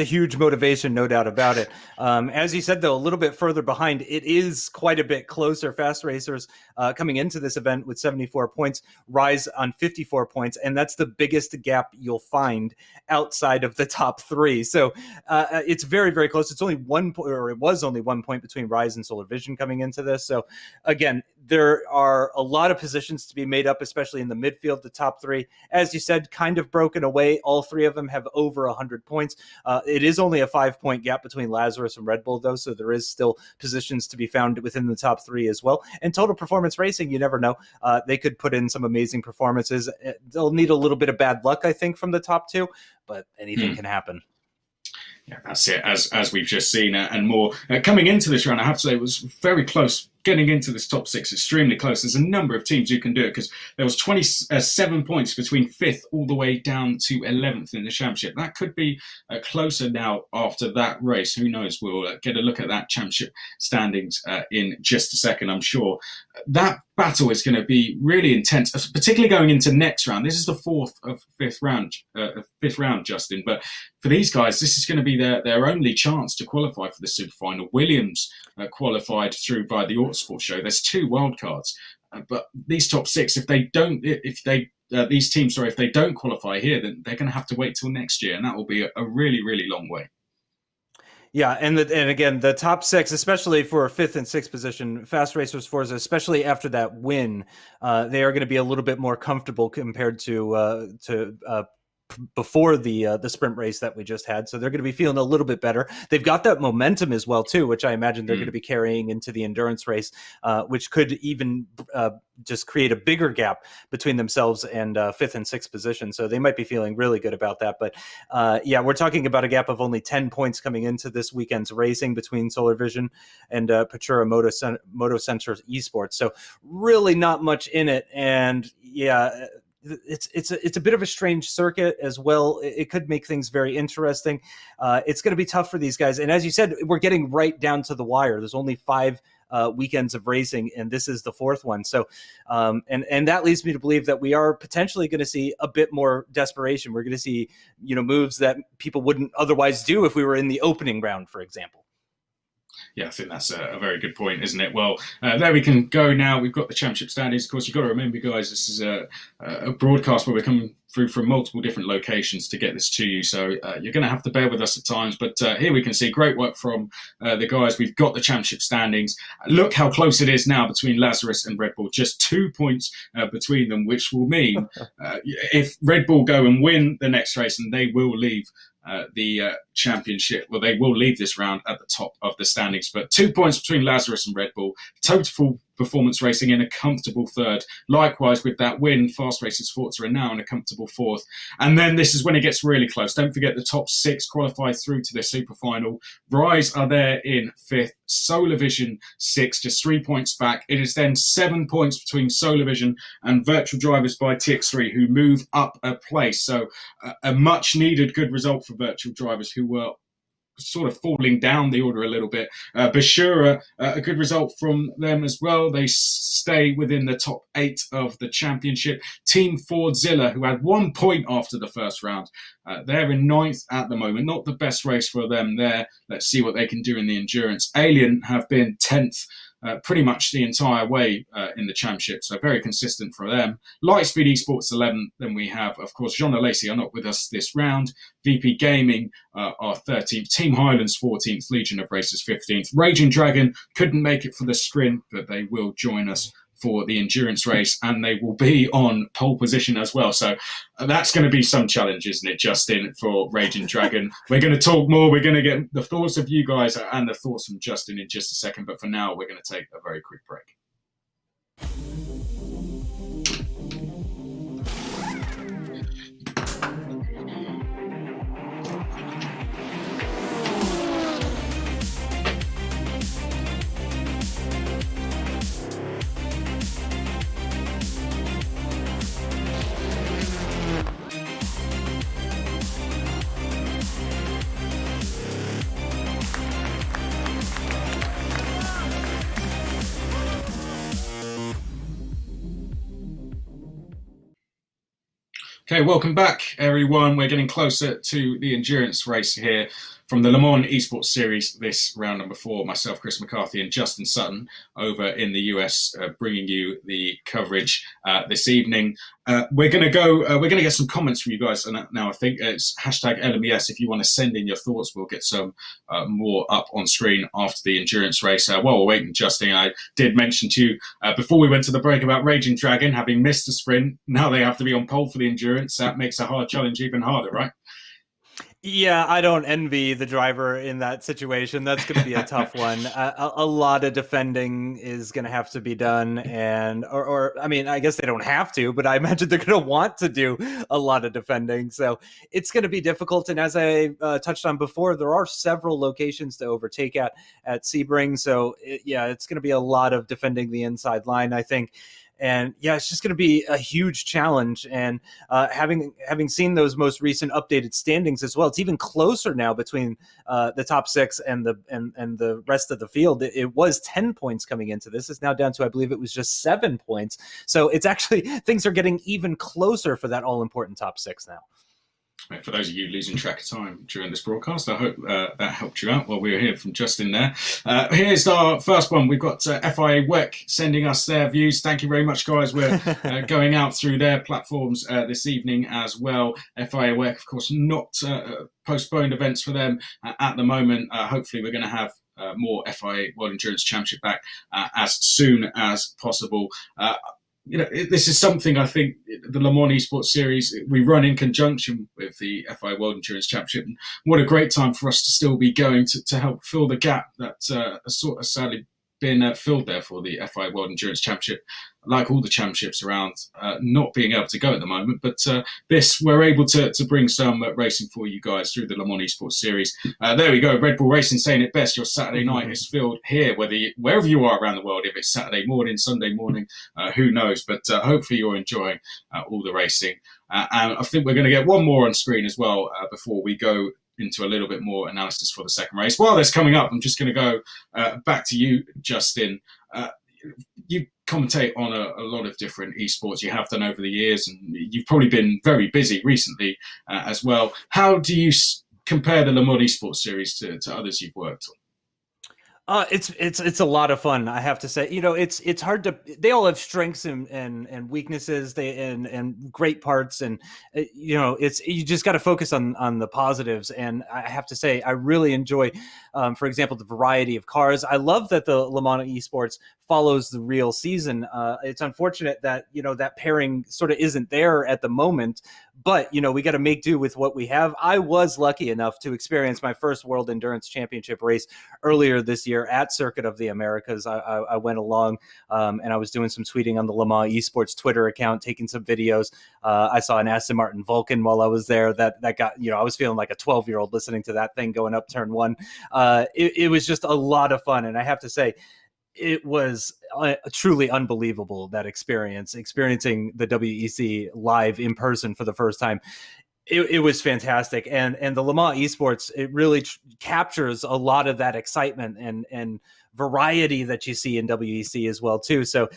huge motivation, no doubt about it. As you said, though, a little bit further behind, it is quite a bit closer. Fast Racers coming into this event with 74 points, Rise on 54 points, and that's the biggest gap you'll find outside of the top three. So it's very, very close. It's only 1 point, or it was only 1 point between Rise and Solar Vision coming into this. So again, there are a lot of positions to be made up, especially in the midfield. The top three. As you said, kind of broken away. All three of them have over 100 points. It is only a 5-point gap between Lazarus and Red Bull, though, so there is still positions to be found within the top three as well. And Total Performance Racing, you never know. They could put in some amazing performances. They'll need a little bit of bad luck, I think, from the top two, but anything can happen. Yeah, that's it. As we've just seen, and more coming into this round, I have to say it was very close. Getting into this top six, extremely close. There's a number of teams who can do it because there was 27 points between 5th all the way down to 11th in the championship. That could be closer now after that race. Who knows? We'll get a look at that championship standings in just a second, I'm sure. That battle is going to be really intense, particularly going into next round. This is the 4th of 5th round, Justin. But for these guys, this is going to be their only chance to qualify for the super final. Williams qualified through by the Autosport show. There's 2 wildcards, but these top 6, if they don't qualify here, then they're going to have to wait till next year, and that will be a really, really long way. Yeah, and again, the top 6, especially for 5th and 6th position, Fast Racers Forza, especially after that win, they are going to be a little bit more comfortable compared to before the sprint race that we just had. So they're going to be feeling a little bit better. They've got that momentum as well, too, which I imagine they're going to be carrying into the endurance race, which could even just create a bigger gap between themselves and 5th and 6th position. So they might be feeling really good about that. But yeah, we're talking about a gap of only 10 points coming into this weekend's racing between Solar Vision and Pachura Moto Center Esports. So really not much in it. And yeah, it's a bit of a strange circuit as well. It could make things very interesting. It's going to be tough for these guys. And as you said, we're getting right down to the wire. There's only 5 weekends of racing, and this is the 4th one. So, and that leads me to believe that we are potentially going to see a bit more desperation. We're going to see, moves that people wouldn't otherwise do if we were in the opening round, for example. Yeah, I think that's a very good point, isn't it? Well, there we can go now. We've got the championship standings. Of course, you've got to remember, guys, this is a broadcast where we're coming through from multiple different locations to get this to you. So you're going to have to bear with us at times. But here we can see great work from the guys. We've got the championship standings. Look how close it is now between Lazarus and Red Bull. Just 2 points between them, which will mean if Red Bull go and win the next race, and they will leave the championship. Well, they will leave this round at the top of the standings, but 2 points between Lazarus and Red Bull. Total Performance Racing in a comfortable 3rd. Likewise, with that win, Fast Racers Forza are now in a comfortable 4th. And then this is when it gets really close. Don't forget the top 6 qualify through to the super final. Rise are there in 5th. Solar Vision 6, just 3 points back. It is then 7 points between Solar Vision and Virtual Drivers by TX3, who move up a place. So a much needed good result for Virtual Drivers, who were sort of falling down the order a little bit. Bashura, a good result from them as well. They stay within the top 8 of the championship. Team Fordzilla, who had 1 point after the first round, they're in 9th at the moment. Not the best race for them there. Let's see what they can do in the endurance. Alien have been 10th pretty much the entire way in the championship, so very consistent for them. Lightspeed Esports 11th. Then we have, of course, Jean Lacey are not with us this round. VP Gaming are 13th. Team Highlands 14th. Legion of Racers 15th. Raging Dragon couldn't make it for the sprint, but they will join us for the endurance race, and they will be on pole position as well. So that's going to be some challenge, isn't it, Justin, for Raging Dragon? We're going to talk more. We're going to get the thoughts of you guys and the thoughts from Justin in just a second. But for now, we're going to take a very quick break. Okay, welcome back, everyone. We're getting closer to the endurance race here. from the Le Mans Esports Series, this round number 4, myself, Chris McCarthy, and Justin Sutton over in the US, bringing you the coverage this evening. We're going to get some comments from you guys now. I think it's hashtag LMES. If you want to send in your thoughts, we'll get some more up on screen after the endurance race. While we're waiting, Justin, I did mention to you before we went to the break about Raging Dragon having missed the sprint. Now they have to be on pole for the endurance. That makes a hard challenge even harder, right? Yeah, I don't envy the driver in that situation. That's going to be a tough one. A lot of defending is going to have to be done, and or I mean, I guess they don't have to, but I imagine they're going to want to do a lot of defending. So it's going to be difficult. And as I touched on before, there are several locations to overtake at Sebring. So it's going to be a lot of defending the inside line, I think. And yeah, it's just going to be a huge challenge. And having seen those most recent updated standings as well, it's even closer now between the top 6 and the rest of the field. It was 10 points coming into this. It's now down to, I believe it was just 7 points. So it's actually, things are getting even closer for that all important top 6 now. For those of you losing track of time during this broadcast, I hope that helped you out while we were here from Justin there. Here's our first one. We've got FIA WEC sending us their views. Thank you very much, guys. We're going out through their platforms this evening as well. FIA WEC, of course, not postponed events for them at the moment. Hopefully we're going to have more FIA World Endurance Championship back as soon as possible. This is something I think the Le Mans Esports Series we run in conjunction with the FIA World Endurance Championship. And what a great time for us to still be going to help fill the gap that has sort of sadly been filled there for the FIA World Endurance Championship. Like all the championships around, not being able to go at the moment, but this we're able to bring some racing for you guys through the Le Mans Esports Series. There we go. Red Bull Racing saying it best. Your Saturday night is filled here, wherever you are around the world. If it's Saturday morning, Sunday morning, who knows? But hopefully you're enjoying all the racing. And I think we're going to get one more on screen as well before we go into a little bit more analysis for the second race. While that's coming up, I'm just going to go back to you, Justin. You commentate on a lot of different esports. You have done over the years, and you've probably been very busy recently as well. How do you compare the Le Mans Esports Series to others you've worked on? It's a lot of fun, I have to say. It's hard to. They all have strengths and weaknesses. And great parts, and you just got to focus on the positives. And I have to say, I really enjoy, for example, the variety of cars. I love that the Le Mans Esports follows the real season. It's unfortunate that that pairing sort of isn't there at the moment. But we got to make do with what we have. I was lucky enough to experience my first World Endurance Championship race earlier this year at Circuit of the Americas. I went along and I was doing some tweeting on the Le Mans Esports Twitter account, taking some videos. I saw an Aston Martin Vulcan while I was there. That got I was feeling like a 12-year-old listening to that thing going up turn 1. It was just a lot of fun, and I have to say, it was truly unbelievable, that experiencing the WEC live in person for the first time. It was fantastic. And the Le Mans Esports, it really captures a lot of that excitement and variety that you see in WEC as well too. So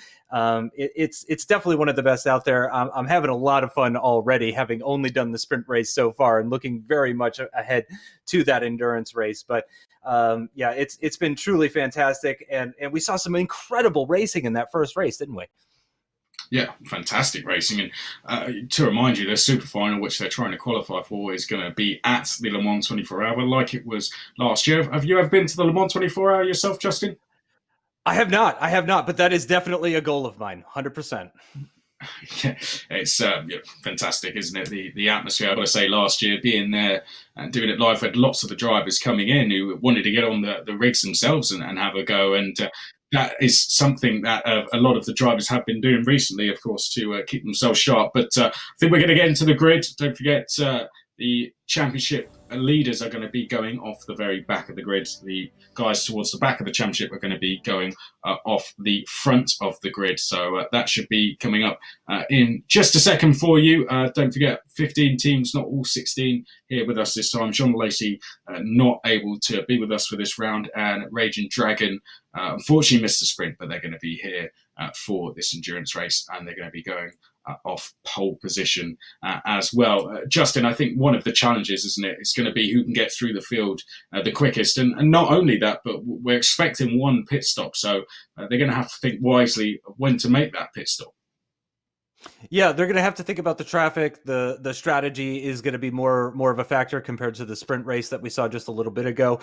it's definitely one of the best out there. I'm having a lot of fun already, having only done the sprint race so far and looking very much ahead to that endurance race. But it's been truly fantastic. And we saw some incredible racing in that first race, didn't we? Yeah, fantastic racing. And to remind you, the super final, which they're trying to qualify for, is going to be at the Le Mans 24 Hour, like it was last year. Have you ever been to the Le Mans 24 Hour yourself, Justin? I have not, but that is definitely a goal of mine, 100%. Yeah, it's fantastic, isn't it? The atmosphere. I've got to say, last year being there and doing it live, we had lots of the drivers coming in who wanted to get on the rigs themselves and have a go. And that is something that a lot of the drivers have been doing recently, of course, to keep themselves sharp. But I think we're going to get into the grid. Don't forget, the championship leaders are going to be going off the very back of the grid. The guys towards the back of the championship are going to be going off the front of the grid. So that should be coming up in just a second for you. Don't forget, 15 teams, not all 16 here with us this time. John Lacey not able to be with us for this round, and Raging Dragon unfortunately missed the sprint, but they're going to be here for this endurance race, and they're going to be going off pole position as well. Justin, I think one of the challenges, isn't it? It's going to be who can get through the field the quickest. And not only that, but we're expecting one pit stop. So they're going to have to think wisely when to make that pit stop. Yeah, they're going to have to think about the traffic. The strategy is going to be more of a factor compared to the sprint race that we saw just a little bit ago.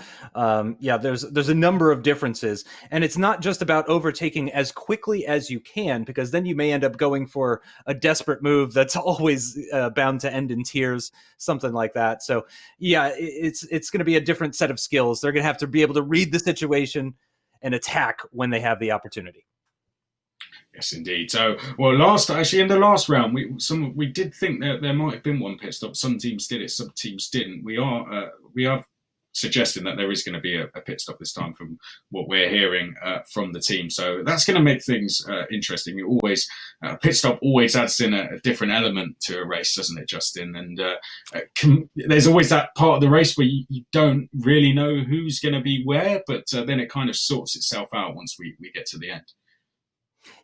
Yeah, there's a number of differences, and it's not just about overtaking as quickly as you can, because then you may end up going for a desperate move that's always bound to end in tears, something like that. So yeah, it's going to be a different set of skills. They're going to have to be able to read the situation and attack when they have the opportunity. Yes, indeed. So, well, in the last round, we did think that there might have been one pit stop. Some teams did it, some teams didn't. We are suggesting that there is going to be a pit stop this time, from what we're hearing from the team. So that's going to make things interesting. Pit stop always adds in a different element to a race, doesn't it, Justin? And there's always that part of the race where you don't really know who's going to be where, but then it kind of sorts itself out once we get to the end.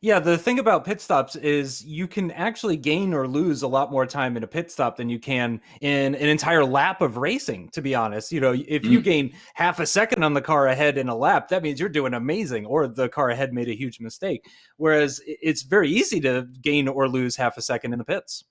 Yeah, the thing about pit stops is you can actually gain or lose a lot more time in a pit stop than you can in an entire lap of racing, to be honest. You know, if you gain half a second on the car ahead in a lap, that means you're doing amazing, or the car ahead made a huge mistake. Whereas it's very easy to gain or lose half a second in the pits.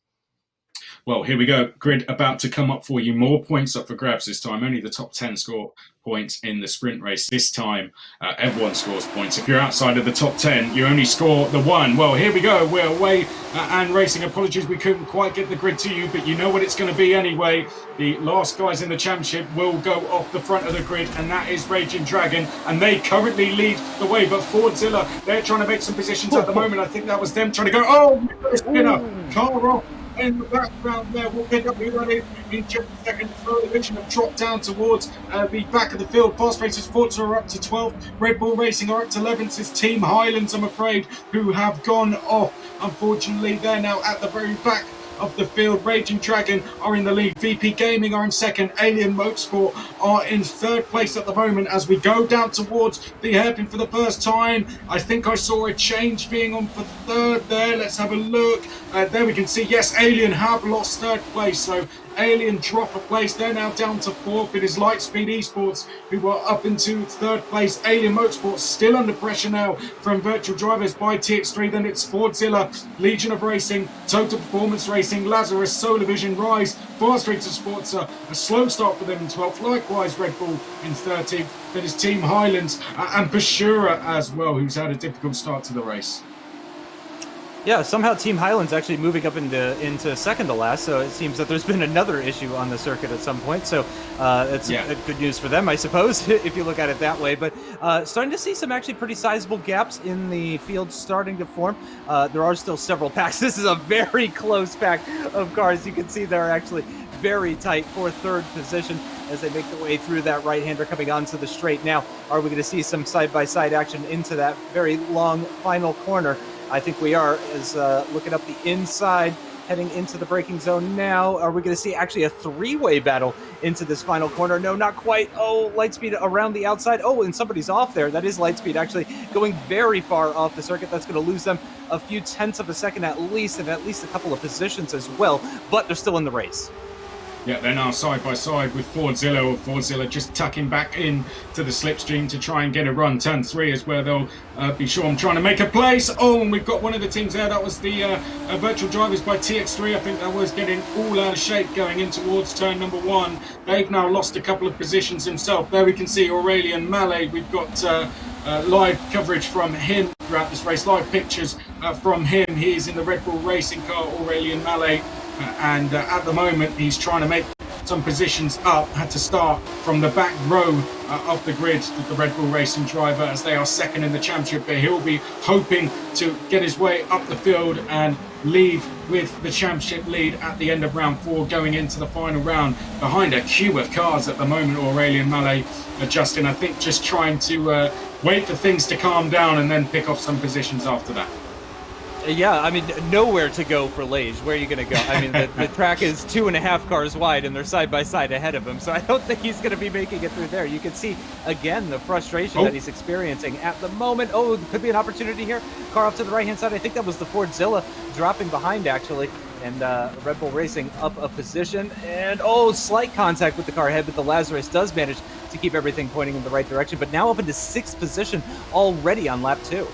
Well, here we go. Grid about to come up for you. More points up for grabs this time. Only the top 10 score points in the sprint race. This time, everyone scores points. If you're outside of the top 10, you only score the one. Well, here we go. We're away and racing. Apologies, we couldn't quite get the grid to you, but you know what it's going to be anyway. The last guys in the championship will go off the front of the grid, and that is Raging Dragon, and they currently lead the way. But Fordzilla, they're trying to make some positions at the moment. I think that was them trying to go, oh, spinner, car off. In the background there, we'll pick up the running in just a second. Slow division have dropped down towards the back of the field. Fast Racers Forza are up to 12th. Red Bull Racing are up to 11th. It's Team Highlands, I'm afraid, who have gone off. Unfortunately, they're now at the very back of the field. Raging Dragon are in the lead. VP Gaming are in second. Alien Motorsport are in third place at the moment as we go down towards the hairpin for the first time. I think I saw a change being on for third there. Let's have a look. There we can see, yes, Alien have lost third place. So Alien drop a place. They're now down to fourth. It is Lightspeed Esports who are up into third place. Alien Motorsport still under pressure now from Virtual Drivers by TX3. Then it's Fordzilla, Legion of Racing, Total Performance Racing, Lazarus, Solar Vision, Rise, Fast Racers Forza. A slow start for them in 12th. Likewise, Red Bull in 13th. Then it's Team Highlands and Pashura as well, who's had a difficult start to the race. Yeah, somehow Team Highlands actually moving up into second to last, so it seems that there's been another issue on the circuit at some point. So it's good news for them, I suppose, if you look at it that way. But starting to see some actually pretty sizable gaps in the field starting to form. There are still several packs. This is a very close pack of cars. You can see they're actually very tight for third position as they make their way through that right-hander coming onto the straight. Now, are we going to see some side-by-side action into that very long final corner? I think we are, as looking up the inside, heading into the braking zone now. Are we going to see actually a three-way battle into this final corner? No, not quite. Oh, Lightspeed around the outside. Oh, and somebody's off there. That is Lightspeed actually going very far off the circuit. That's going to lose them a few tenths of a second at least, and at least a couple of positions as well, but they're still in the race. Yeah, they're now side by side with Fordzilla, or Fordzilla just tucking back in to the slipstream to try and get a run. Turn 3 is where they'll be sure I'm trying to make a place. Oh, and we've got one of the teams there. That was the Virtual Drivers by TX3. I think that was getting all out of shape going in towards turn number 1. They've now lost a couple of positions himself. There we can see Aurelian Mallet. We've got live coverage from him throughout this race, live pictures from him. He's in the Red Bull racing car, Aurelian Mallet. And at the moment he's trying to make some positions up. Had to start from the back row of the grid with the Red Bull Racing driver, as they are second in the championship, but he'll be hoping to get his way up the field and leave with the championship lead at the end of round 4 going into the final round behind a queue of cars at the moment. Aurelian Mallet, Justin, I think just trying to wait for things to calm down and then pick off some positions after that. Yeah, I mean, nowhere to go for Lage. Where are you going to go? I mean, the track is 2.5 cars wide, and they're side by side ahead of him. So I don't think he's going to be making it through there. You can see, again, the frustration that he's experiencing at the moment. Oh, could be an opportunity here. Car off to the right-hand side. I think that was the Fordzilla dropping behind, actually. And Red Bull Racing up a position. And, slight contact with the car ahead, but the Lazarus does manage to keep everything pointing in the right direction. But now up into 6th position already on lap 2.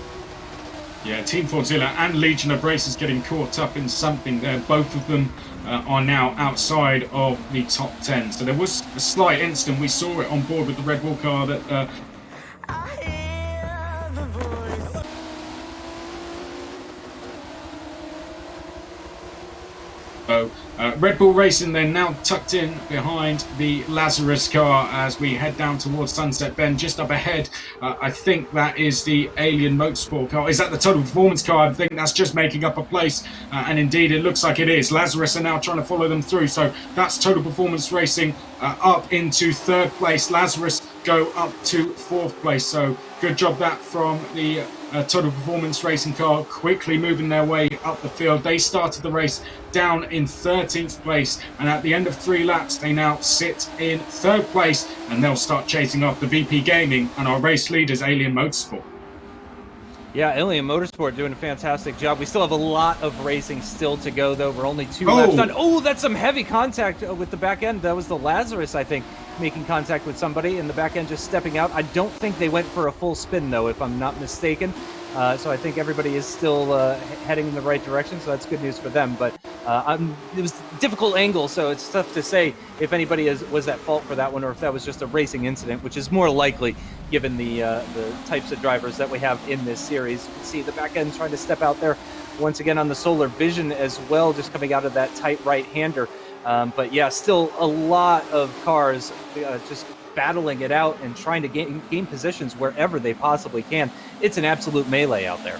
Yeah, Team Fordzilla and Legion of Racers getting caught up in something there. Both of them are now outside of the top 10. So there was a slight incident. We saw it on board with the Red Bull car that... Red Bull Racing then now tucked in behind the Lazarus car as we head down towards Sunset Bend, just up ahead. I think that is the Alien Motorsport car. Is that the Total Performance car? I think that's just making up a place, and indeed it looks like it is. Lazarus are now trying to follow them through, so that's Total Performance Racing up into 3rd place. Lazarus go up to 4th place, so good job that from the Total Performance Racing car, quickly moving their way up the field. They started the race down in 13th place, and at the end of 3 laps they now sit in 3rd place, and they'll start chasing after VP Gaming and our race leaders Alien Motorsport. Yeah, Alien Motorsport doing a fantastic job. We still have a lot of racing still to go, though. We're only 2 laps done. Oh, that's some heavy contact with the back end. That was the Lazarus, I think, making contact with somebody, and the back end just stepping out. I don't think they went for a full spin, though, if I'm not mistaken. So I think everybody is still heading in the right direction, so that's good news for them. But it was a difficult angle, so it's tough to say if anybody was at fault for that one or if that was just a racing incident, which is more likely given the types of drivers that we have in this series. You can see the back end trying to step out there once again on the Solar Vision as well, just coming out of that tight right-hander. But yeah, still a lot of cars just battling it out and trying to gain positions wherever they possibly can. It's an absolute melee out there.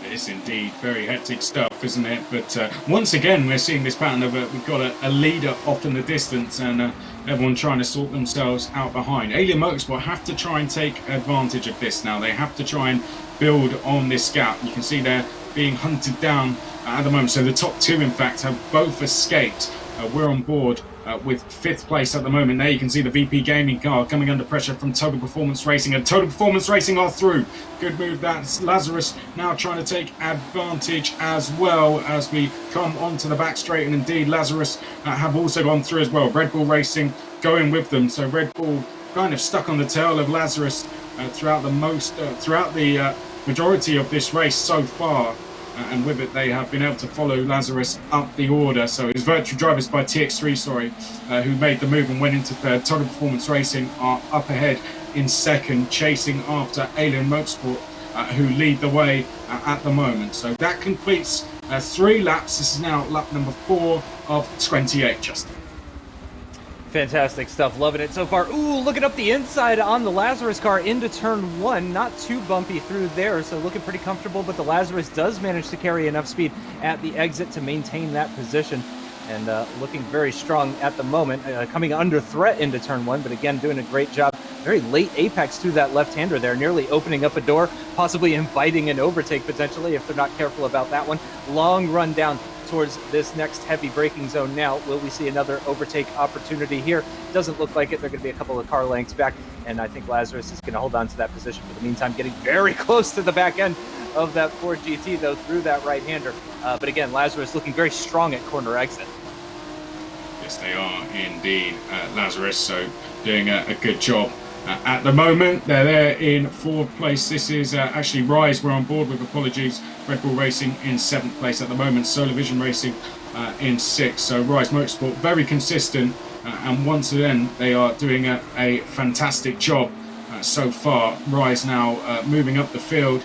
It is indeed very hectic stuff, isn't it? But once again, we're seeing this pattern of we've got a leader off in the distance and everyone trying to sort themselves out behind. Alien Motorsport have to try and take advantage of this now. They have to try and build on this gap. You can see they're being hunted down at the moment. So the top 2, in fact, have both escaped. We're on board with 5th place at the moment. There you can see the VP Gaming car coming under pressure from Total Performance Racing, and Total Performance Racing are through. Good move. That's Lazarus now trying to take advantage as well as we come onto the back straight, and indeed Lazarus have also gone through as well. Red Bull Racing going with them, so Red Bull kind of stuck on the tail of Lazarus throughout the majority of this race so far. And with it, they have been able to follow Lazarus up the order. So it was Virtual Drivers by TX3, who made the move and went into 3rd. Total Performance Racing are up ahead in 2nd, chasing after Alien Motorsport, who lead the way at the moment. So that completes 3 laps. This is now lap number 4 of 28, Justin. Fantastic stuff. Loving it so far. Ooh, looking up the inside on the Lazarus car into turn 1. Not too bumpy through there, so looking pretty comfortable, but the Lazarus does manage to carry enough speed at the exit to maintain that position. And looking very strong at the moment, coming under threat into turn 1, but again, doing a great job. Very late apex through that left-hander there, nearly opening up a door, possibly inviting an overtake potentially if they're not careful about that one. Long run down towards this next heavy braking zone now. Will we see another overtake opportunity here? Doesn't look like it. They're going to be a couple of car lengths back, and I think Lazarus is going to hold on to that position for the meantime, getting very close to the back end of that Ford GT, though, through that right-hander. But again, Lazarus looking very strong at corner exit. Yes, they are indeed, Lazarus, so doing a good job. At the moment, they're there in 4th place. This is actually Rise. We're on board with, apologies. Red Bull Racing in 7th place at the moment. Solar Vision Racing in 6th. So Rise Motorsport, very consistent. And once again, they are doing a fantastic job so far. Rise now moving up the field.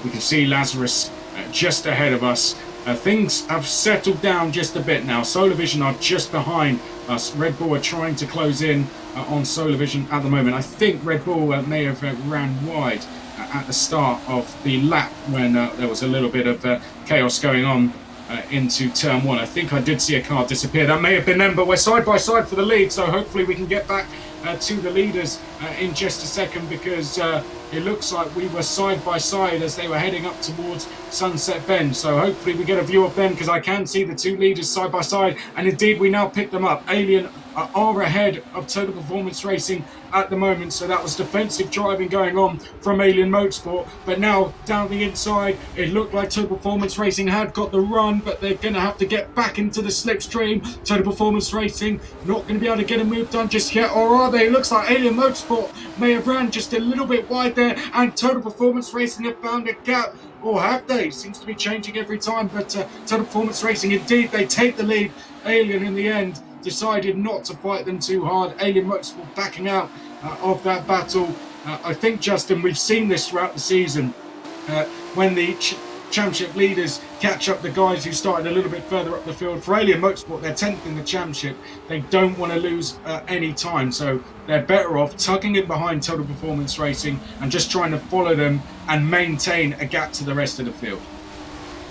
We can see Lazarus just ahead of us. Things have settled down just a bit now. Solar Vision are just behind us. Red Bull are trying to close in on Solar Vision at the moment. I think Red Bull may have ran wide at the start of the lap when there was a little bit of chaos going on into turn 1. I think I did see a car disappear. That may have been them, but we're side by side for the lead, so hopefully we can get back to the leaders in just a second, because it looks like we were side by side as they were heading up towards Sunset Bend. So hopefully we get a view of them, because I can see the two leaders side by side, and indeed we now pick them up. Alien are ahead of Total Performance Racing at the moment, so that was defensive driving going on from Alien Motorsport. But now down the inside, it looked like Total Performance Racing had got the run, but they're going to have to get back into the slipstream. Total Performance Racing not going to be able to get a move done just yet, or are they? It looks like Alien Motorsport may have ran just a little bit wide there, and Total Performance Racing have found a gap. Or have they? Seems to be changing every time, but Total Performance Racing, indeed, they take the lead. Alien, in the end, decided not to fight them too hard. Alien Motorsport backing out of that battle. I think, Justin, we've seen this throughout the season. When the championship leaders catch up the guys who started a little bit further up the field. For Alien Motorsport, they're 10th in the championship. They don't want to lose any time, so they're better off tucking in behind Total Performance Racing and just trying to follow them and maintain a gap to the rest of the field.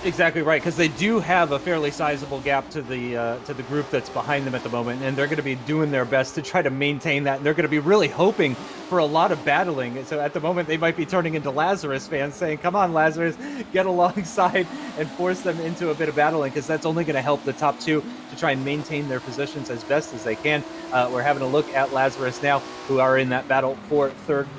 Exactly right, because they do have a fairly sizable gap to the group that's behind them at the moment, and they're going to be doing their best to try to maintain that. And they're going to be really hoping for a lot of battling. And so at the moment, they might be turning into Lazarus fans, saying, "Come on, Lazarus, get alongside and force them into a bit of battling," because that's only going to help the top two to try and maintain their positions as best as they can. We're having a look at Lazarus now, who are in that battle for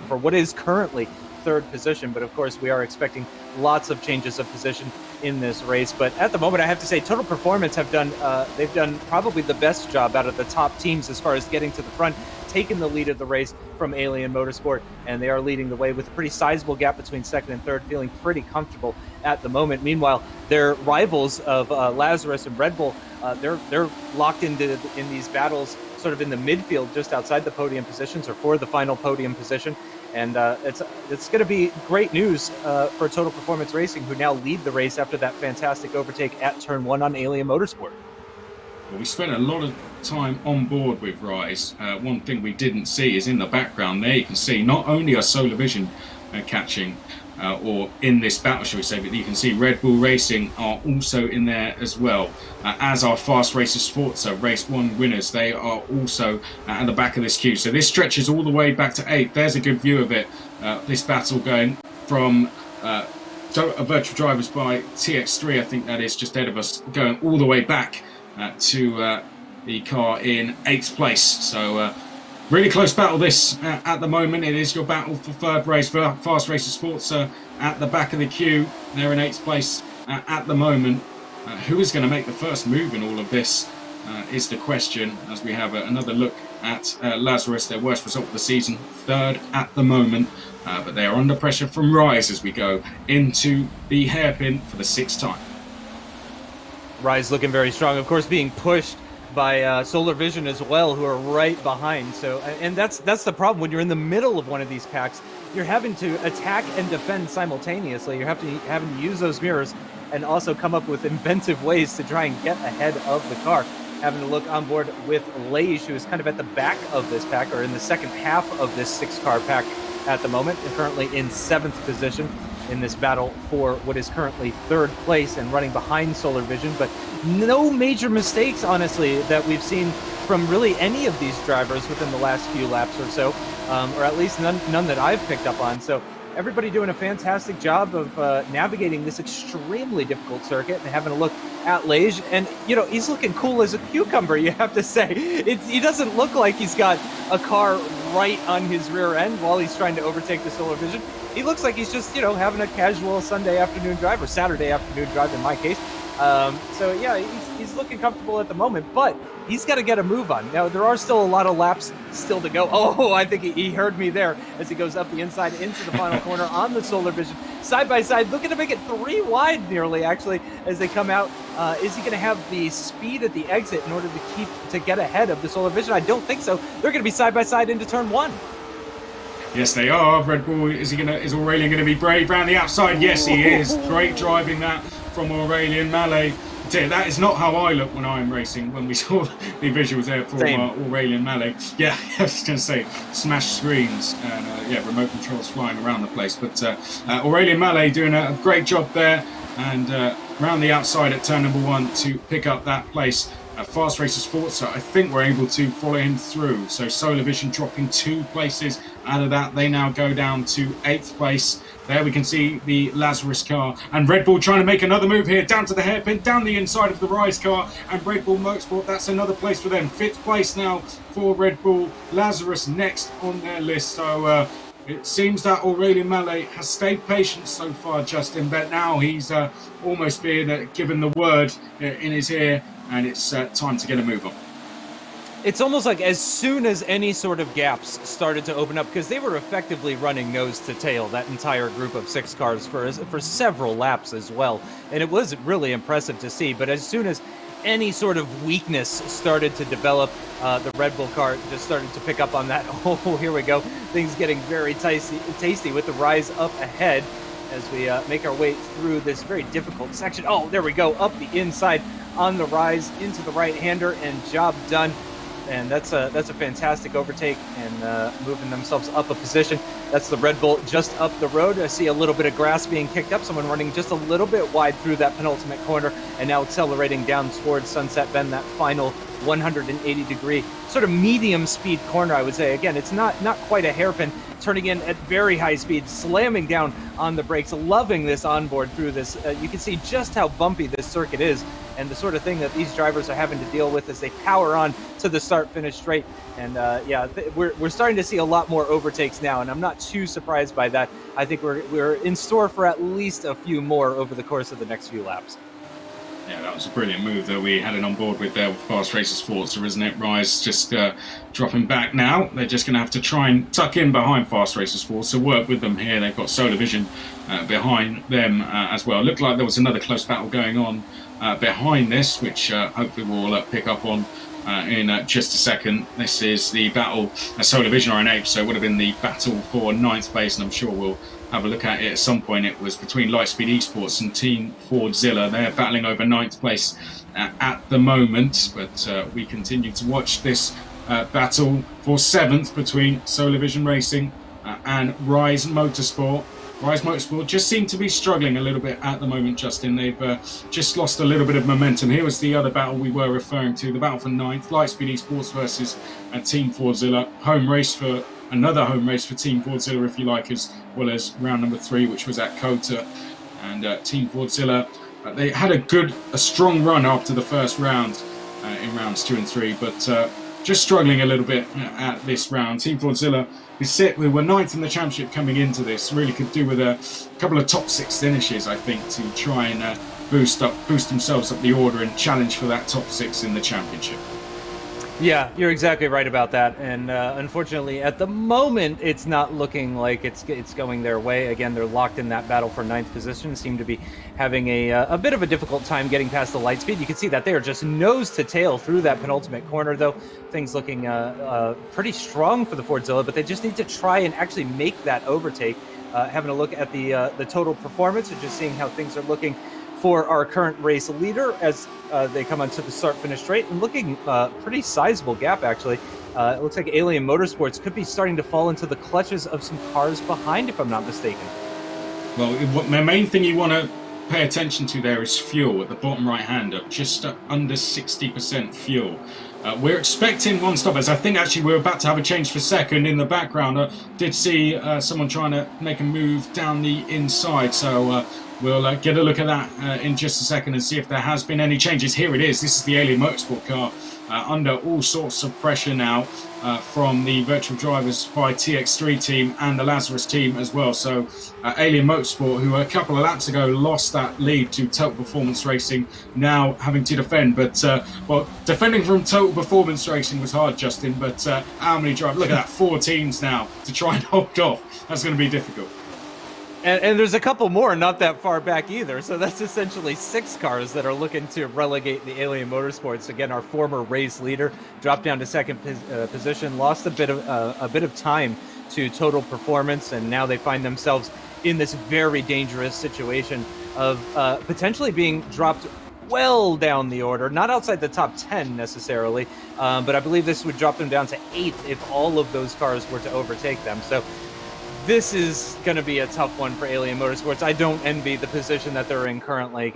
what is currently third position, but of course we are expecting lots of changes of position in this race. But at the moment, I have to say Total Performance have done they've done probably the best job out of the top teams as far as getting to the front, taking the lead of the race from Alien Motorsport, and they are leading the way with a pretty sizable gap between second and third, feeling pretty comfortable at the moment. Meanwhile, their rivals of Lazarus and Red Bull, they're locked in these battles sort of in the midfield, just outside the podium positions, or for the final podium position. And it's going to be great news for Total Performance Racing, who now lead the race after that fantastic overtake at Turn 1 on Alien Motorsport. Well, we spent a lot of time on board with Rise. One thing we didn't see is in the background there, you can see not only are Solar Vision catching, or in this battle, shall we say, but you can see Red Bull Racing are also in there as well, as are Fast Racer Sports Race 1 winners. They are also at the back of this queue. So this stretches all the way back to 8th. There's a good view of it. This battle going from Virtual Drivers by TX3, I think that is, just ahead of us, going all the way back to the car in 8th place. So really close battle this at the moment. It is your battle for third race. For Fast Racer Sports at the back of the queue. They're in 8th place at the moment. Who is going to make the first move in all of this is the question, as we have another look at Lazarus, their worst result of the season, third at the moment. But they are under pressure from Rise as we go into the hairpin for the 6th time. Rise looking very strong, of course, being pushed by Solar Vision as well, who are right behind. So, and that's the problem when you're in the middle of one of these packs. You're having to attack and defend simultaneously. You're having to use those mirrors and also come up with inventive ways to try and get ahead of the car. Having to look on board with Leish, who is kind of at the back of this pack, or in the second half of this 6-car pack at the moment, and currently in 7th position in this battle for what is currently 3rd place and running behind Solar Vision. But no major mistakes, honestly, that we've seen from really any of these drivers within the last few laps or so, or at least none that I've picked up on. So everybody doing a fantastic job of navigating this extremely difficult circuit, and having a look at Leish. And, you know, he's looking cool as a cucumber, you have to say. He doesn't look like he's got a car right on his rear end while he's trying to overtake the Solar Vision. He looks like he's just, you know, having a casual Sunday afternoon drive, or Saturday afternoon drive in my case. So yeah, he's looking comfortable at the moment, but he's got to get a move on. Now, there are still a lot of laps still to go. Oh, I think he heard me there as he goes up the inside into the final corner on the Solar Vision. Side by side, looking to make it 3 wide nearly, actually, as they come out. Is he going to have the speed at the exit in order to get ahead of the Solar Vision? I don't think so. They're going to be side by side into turn 1. Yes, they are. Red Bull, is Aurelian going to be brave around the outside? Yes, he is. Great driving that from Aurelian Mallet. That is not how I look when I'm racing, when we saw the visuals there for Aurelian Mallet. Yeah, I was going to say, smashed screens and remote controls flying around the place. But Aurelian Mallet doing a great job there, and around the outside at turn number 1 to pick up that place Fast Racer Sports, so I think we're able to follow him through. So Solar Vision dropping 2 places out of that. They now go down to 8th place. There we can see the Lazarus car, and Red Bull trying to make another move here, down to the hairpin, down the inside of the Rise car, and Red Bull Motorsport, that's another place for them. 5th place now for Red Bull. Lazarus next on their list. So it seems that Aurelien Mallet has stayed patient so far, Justin, but now he's almost being given the word in his ear, and it's time to get a move on. It's almost like as soon as any sort of gaps started to open up, because they were effectively running nose to tail, that entire group of 6 cars for several laps as well. And it was really impressive to see. But as soon as any sort of weakness started to develop, the Red Bull car just started to pick up on that. Oh, here we go. Things getting very tasty with the Rise up ahead as we make our way through this very difficult section. Oh, there we go. Up the inside on the Rise into the right-hander, and job done. And that's a fantastic overtake, and moving themselves up a position. That's the Red Bull just up the road. I see a little bit of grass being kicked up. Someone running just a little bit wide through that penultimate corner, and now accelerating down towards Sunset Bend, that final 180-degree sort of medium speed corner, I would say. Again, it's not quite a hairpin, turning in at very high speed, slamming down on the brakes, loving this onboard through this. You can see just how bumpy this circuit is, and the sort of thing that these drivers are having to deal with as they power on to the start-finish straight. And we're starting to see a lot more overtakes now, and I'm not too surprised by that. I think we're in store for at least a few more over the course of the next few laps. Yeah, that was a brilliant move that we had it on board with there with Fast Racer Sports, isn't it? Rise just dropping back now. They're just going to have to try and tuck in behind Fast Racer Sports to work with them here. They've got Solar Vision behind them as well. It looked like there was another close battle going on behind this, which hopefully we'll pick up on in just a second. This is the battle. Solar Vision are in 8th, so it would have been the battle for 9th place, and I'm sure we'll have a look at it at some point. It was between Lightspeed Esports and Team Fordzilla. They're battling over 9th place at the moment, but we continue to watch this battle for 7th between Solar Vision Racing and Rise Motorsport. Rise Motorsport just seem to be struggling a little bit at the moment, Justin. They've just lost a little bit of momentum. Here was the other battle we were referring to, the battle for 9th, Lightspeed Esports versus Team Fordzilla. Another home race for Team Fordzilla, if you like, as well as round number 3, which was at Kota. And Team Fordzilla, they had a strong run after the first round in rounds 2 and 3, but just struggling a little bit at this round. Team Fordzilla, we were 9th in the championship coming into this, really could do with a couple of top 6 finishes, I think, to try and boost themselves up the order and challenge for that top 6 in the championship. Yeah, you're exactly right about that. And unfortunately, at the moment, it's not looking like it's going their way. Again, they're locked in that battle for 9th position, seem to be having a bit of a difficult time getting past the light speed. You can see that they are just nose to tail through that penultimate corner, though. Things looking pretty strong for the Fordzilla, but they just need to try and actually make that overtake. Having a look at the total performance and just seeing how things are looking for our current race leader as they come onto the start-finish straight, and looking pretty sizable gap, actually. It looks like Alien Motorsports could be starting to fall into the clutches of some cars behind, if I'm not mistaken. Well, the main thing you want to pay attention to there is fuel at the bottom right-hand, just under 60% fuel. We're expecting one stop, as I think actually we're about to have a change for second in the background. I did see someone trying to make a move down the inside, so we'll get a look at that in just a second and see if there has been any changes. Here it is. This is the Alien Motorsport car under all sorts of pressure now from the virtual drivers by TX3 team and the Lazarus team as well. So Alien Motorsport, who a couple of laps ago lost that lead to Total Performance Racing, now having to defend. But defending from Total Performance Racing was hard, Justin. But how many drivers? Look at that, 4 teams now to try and hold off. That's going to be difficult. And there's a couple more not that far back either. So that's essentially 6 cars that are looking to relegate the Alien Motorsports. Again, our former race leader dropped down to second position, lost a bit of time to Total Performance, and now they find themselves in this very dangerous situation of potentially being dropped well down the order, not outside the top 10 necessarily, but I believe this would drop them down to 8th if all of those cars were to overtake them. So this is going to be a tough one for Alien Motorsports. I don't envy the position that they're in currently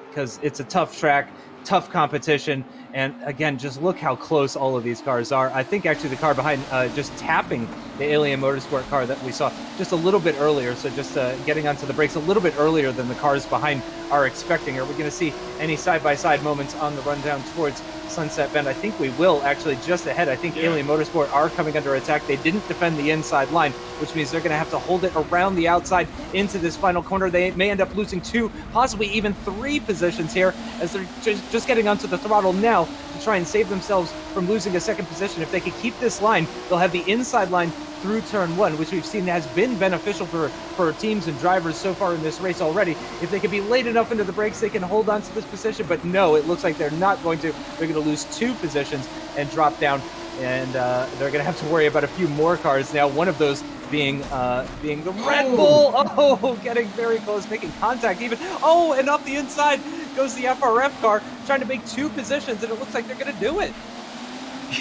because it's a tough track, tough competition, And again, just look how close all of these cars are. I think actually the car behind just tapping the Alien Motorsport car that we saw just a little bit earlier. So just getting onto the brakes a little bit earlier than the cars behind are expecting. Are we going to see any side-by-side moments on the rundown towards Sunset Bend? I think we will, actually, just ahead. I think Alien Motorsport are coming under attack. They didn't defend the inside line, which means they're going to have to hold it around the outside into this final corner. They may end up losing 2, possibly even 3 positions here as they're just getting onto the throttle now to try and save themselves from losing a second position. If they can keep this line, they'll have the inside line through turn 1, which we've seen has been beneficial for teams and drivers so far in this race already. If they can be late enough into the brakes, they can hold on to this position, but no, it looks like they're not going to. They're going to lose 2 positions and drop down, and they're going to have to worry about a few more cars now, one of those being the Red Bull. Oh, getting very close, making contact even. Oh, and up the inside goes the FRF car, trying to make 2 positions, and it looks like they're going to do it.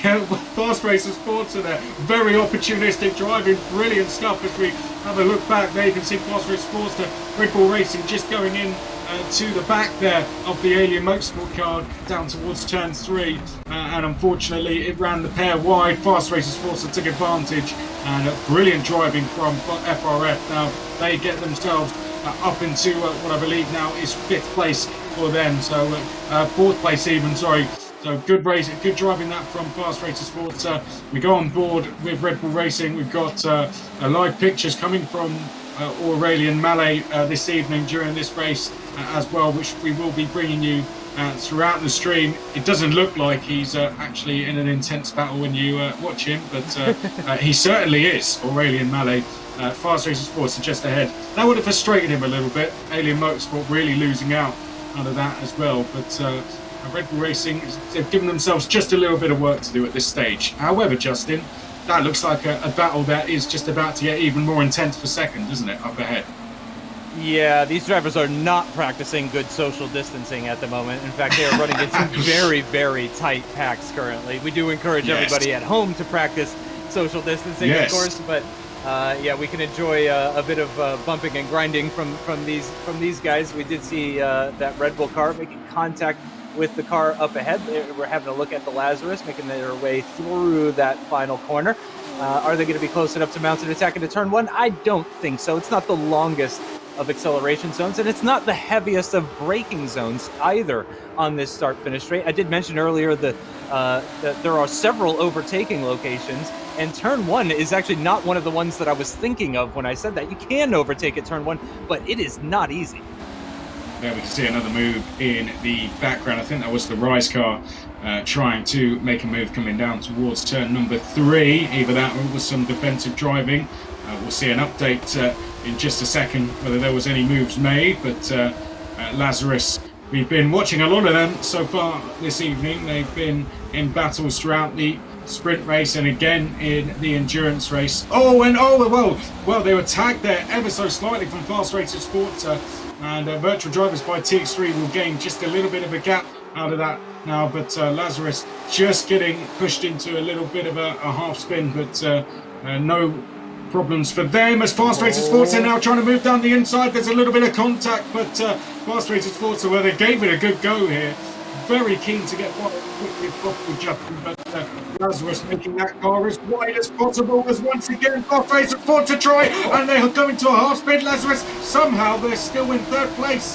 Yeah, well, Fast Racer Sports are there. Very opportunistic driving, brilliant stuff. As we have a look back there, you can see Fast Racer Sports to Red Bull Racing just going in to the back there of the Alien Motorsport car down towards turn 3. And unfortunately, it ran the pair wide. Fast Racer Sports took advantage, and brilliant driving from FRF. Now, they get themselves up into what I believe now is 5th place for them. So 4th place even, sorry. So good racing, good driving that from Fast Racer Sports. We go on board with Red Bull Racing. We've got live pictures coming from Aurélien Mallet this evening during this race as well, which we will be bringing you throughout the stream. It doesn't look like he's actually in an intense battle when you watch him, but he certainly is, Aurélien Mallet. Fast Racer Sports are just ahead. That would have frustrated him a little bit. Alien Motorsport really losing out under that as well, but Red Bull Racing, they've given themselves just a little bit of work to do at this stage. However, Justin, that looks like a battle that is just about to get even more intense for second, doesn't it, up ahead? Yeah, these drivers are not practicing good social distancing at the moment. In fact, they are running into very, very tight packs currently. We do encourage everybody at home to practice social distancing, of course, but yeah, we can enjoy a bit of bumping and grinding from these guys. We did see that Red Bull car making contact with the car up ahead. We're having a look at the Lazarus making their way through that final corner. Are they going to be close enough to mount an attack into turn 1? I don't think so. It's not the longest of acceleration zones, and it's not the heaviest of braking zones either on this start-finish straight. I did mention earlier that there are several overtaking locations, and turn 1 is actually not one of the ones that I was thinking of when I said that. You can overtake at turn 1, but it is not easy. There we can see another move in the background. I think that was the Rise car trying to make a move coming down towards turn number 3. Either that or it was some defensive driving. We'll see an update in just a second whether there was any moves made. But Lazarus, we've been watching a lot of them so far this evening. They've been in battles throughout the sprint race and again in the endurance race. Well, they were tagged there ever so slightly from Fast Racer Sports. And Virtual Drivers by TX3 will gain just a little bit of a gap out of that now, but Lazarus just getting pushed into a little bit of a half spin, but no problems for them as Fast Racer Sports are now trying to move down the inside. There's a little bit of contact, but Fast Racer Sports, well, they gave it a good go here. Very keen to get one quickly if possible, Justin, but Lazarus making that car as wide as possible as once again Fast Racer Sports to try, and they're going to a half spin. Lazarus, somehow they're still in 3rd place.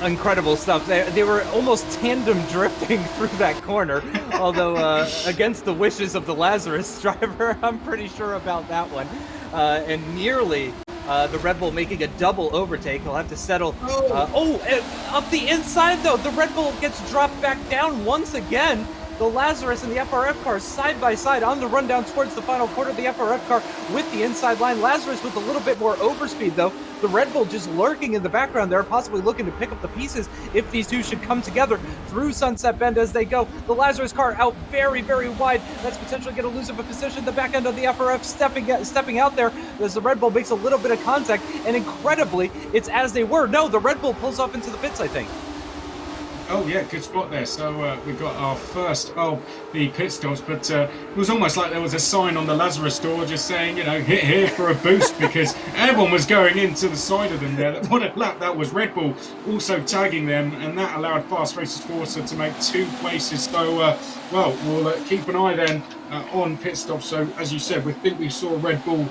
Incredible stuff. They were almost tandem drifting through that corner, although against the wishes of the Lazarus driver, I'm pretty sure about that one. And nearly the Red Bull making a double overtake. He'll have to settle. Up the inside, though, the Red Bull gets dropped back down once again. The Lazarus and the FRF car side by side on the run down towards the final quarter. The FRF car with the inside line. Lazarus with a little bit more overspeed, though. The Red Bull just lurking in the background there, possibly looking to pick up the pieces if these two should come together through Sunset Bend as they go. The Lazarus car out very, very wide. That's potentially going to lose up a position. The back end of the FRF stepping out there as the Red Bull makes a little bit of contact. And incredibly, it's as they were. No, the Red Bull pulls off into the pits, I think. Oh yeah, good spot there. So we got our first of the pit stops, but it was almost like there was a sign on the Lazarus door just saying, hit here for a boost, because everyone was going into the side of them there. What a lap that was. Red Bull also tagging them, and that allowed Fast Racers Forza to make 2 places. So, we'll keep an eye then on pit stops. So, as you said, we think we saw Red Bull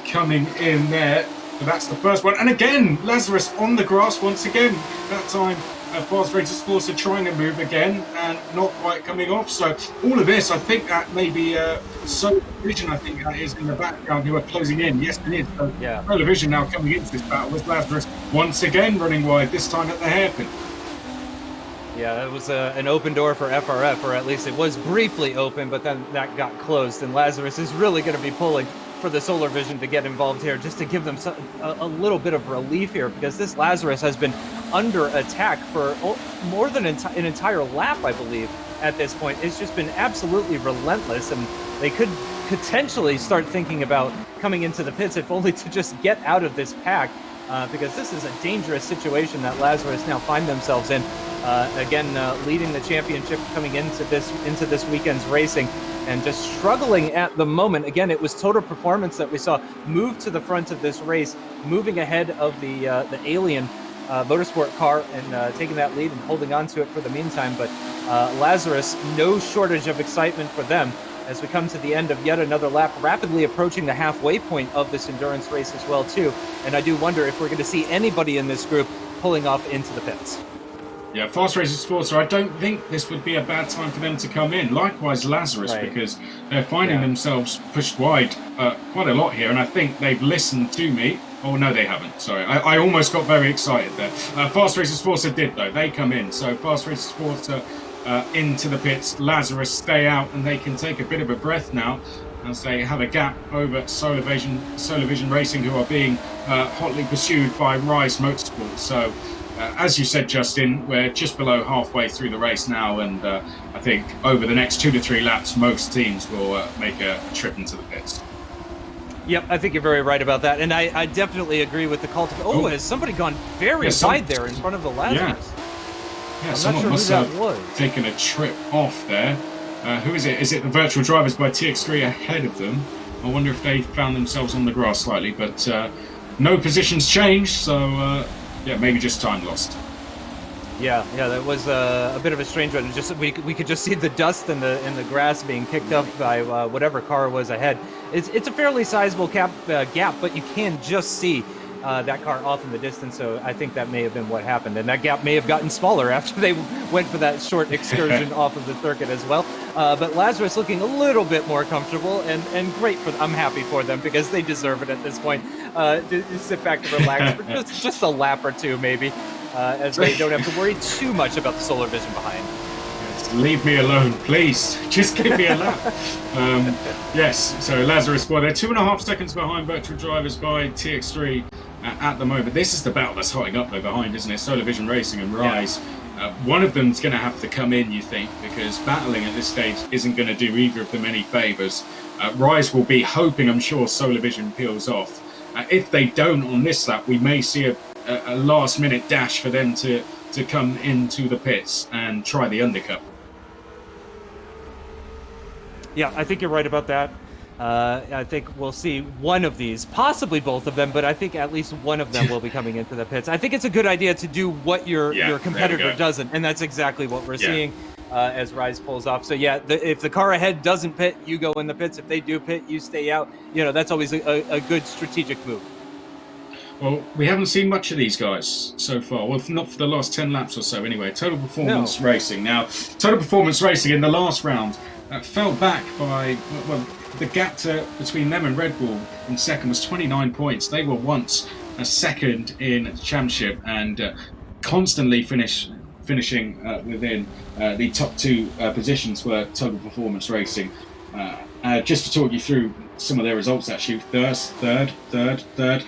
coming in there. So that's the first one. And again, Lazarus on the grass once again. That time, Fast Racers Forza trying to move again and not quite coming off. So all of this, I think that maybe Solar Vision, I think that is in the background, who are closing in. Yes, it is. So yeah. Solar Vision now coming into this battle with Lazarus once again running wide, this time at the hairpin. Yeah, it was an open door for FRF, or at least it was briefly open, but then that got closed, and Lazarus is really going to be pulling for the Solar Vision to get involved here, just to give them a little bit of relief here, because this Lazarus has been under attack for more than an entire lap, I believe, at this point. It's just been absolutely relentless, and they could potentially start thinking about coming into the pits, if only to just get out of this pack, because this is a dangerous situation that Lazarus now find themselves in. Again, leading the championship coming into this weekend's racing, and just struggling at the moment. Again, it was Total Performance that we saw move to the front of this race, moving ahead of the Alien Motorsport car, and taking that lead and holding on to it for the meantime. But Lazarus, no shortage of excitement for them as we come to the end of yet another lap, rapidly approaching the halfway point of this endurance race as well too. And I do wonder if we're going to see anybody in this group pulling off into the pits. Yeah, Fast Racers Forza, I don't think this would be a bad time for them to come in. Likewise, Lazarus, right, because they're finding themselves pushed wide quite a lot here, and I think they've listened to me. Oh, no, they haven't. Sorry, I almost got very excited there. Fast Racers Forza did, though. They come in. So Fast Racers Forza into the pits. Lazarus stay out, and they can take a bit of a breath now as they have a gap over Solar Vision Racing, who are being hotly pursued by Rise Motorsport. So, as you said, Justin, we're just below halfway through the race now, and I think over the next 2 to 3 laps, most teams will make a trip into the pits. Yep, I think you're very right about that, and I definitely agree with the call to... Oh, has somebody gone very wide there in front of the Lazarus? Yeah, someone must have taken a trip off there. Who is it? Is it the Virtual Drivers by TX3 ahead of them? I wonder if they found themselves on the grass slightly, but no positions changed, so... yeah, maybe just time lost. Yeah, that was a bit of a strange one. Just we could just see the dust in the grass being picked up by whatever car was ahead. It's a fairly sizable gap, but you can just see that car off in the distance. So I think that may have been what happened, and that gap may have gotten smaller after they went for that short excursion off of the circuit as well. But Lazarus looking a little bit more comfortable, and great for them. I'm happy for them because they deserve it at this point. To sit back and relax for just a lap or two, maybe, as they don't have to worry too much about the Solar Vision behind. Yes, leave me alone, please. Just give me a lap. Yes, so Lazarus, well, they're 2.5 seconds behind Virtual Drivers by TX3 at the moment. This is the battle that's hotting up though behind, isn't it? Solar Vision Racing and Rise. Yeah. One of them's going to have to come in, you think, because battling at this stage isn't going to do either of them any favours. Rise will be hoping, I'm sure, Solar Vision peels off. If they don't on this lap, we may see a last-minute dash for them to come into the pits and try the undercut. Yeah, I think you're right about that. I think we'll see one of these, possibly both of them, but I think at least one of them will be coming into the pits. I think it's a good idea to do what your competitor doesn't, and that's exactly what we're seeing as Rise pulls off. So yeah, if the car ahead doesn't pit, you go in the pits. If they do pit, you stay out. That's always a good strategic move. Well, we haven't seen much of these guys so far. Well, not for the last 10 laps or so anyway. Total Performance Racing. Now, Total Performance Racing in the last round fell back by... well, the gap between them and Red Bull in second was 29 points. They were once a second in the championship and constantly finishing within the top 2 positions for Total Performance Racing. Just to talk you through some of their results, actually, third. The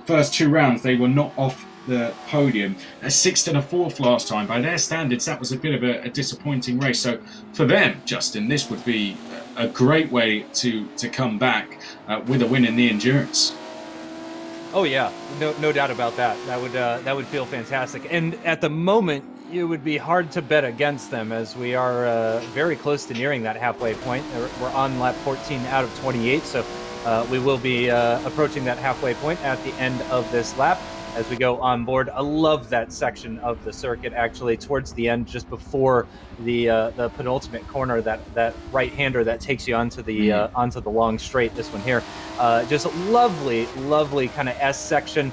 first 2 rounds, they were not off the podium. A 6th and a 4th last time. By their standards, that was a bit of a disappointing race. So for them, Justin, this would be a great way to come back with a win in the endurance. Oh yeah, no doubt about that. That would feel fantastic. And at the moment, it would be hard to bet against them, as we are very close to nearing that halfway point. We're on lap 14 out of 28, so we will be approaching that halfway point at the end of this lap as we go on board. I love that section of the circuit, actually, towards the end, just before the penultimate corner, that right-hander that takes you onto the long straight. This one here, just lovely kind of S section.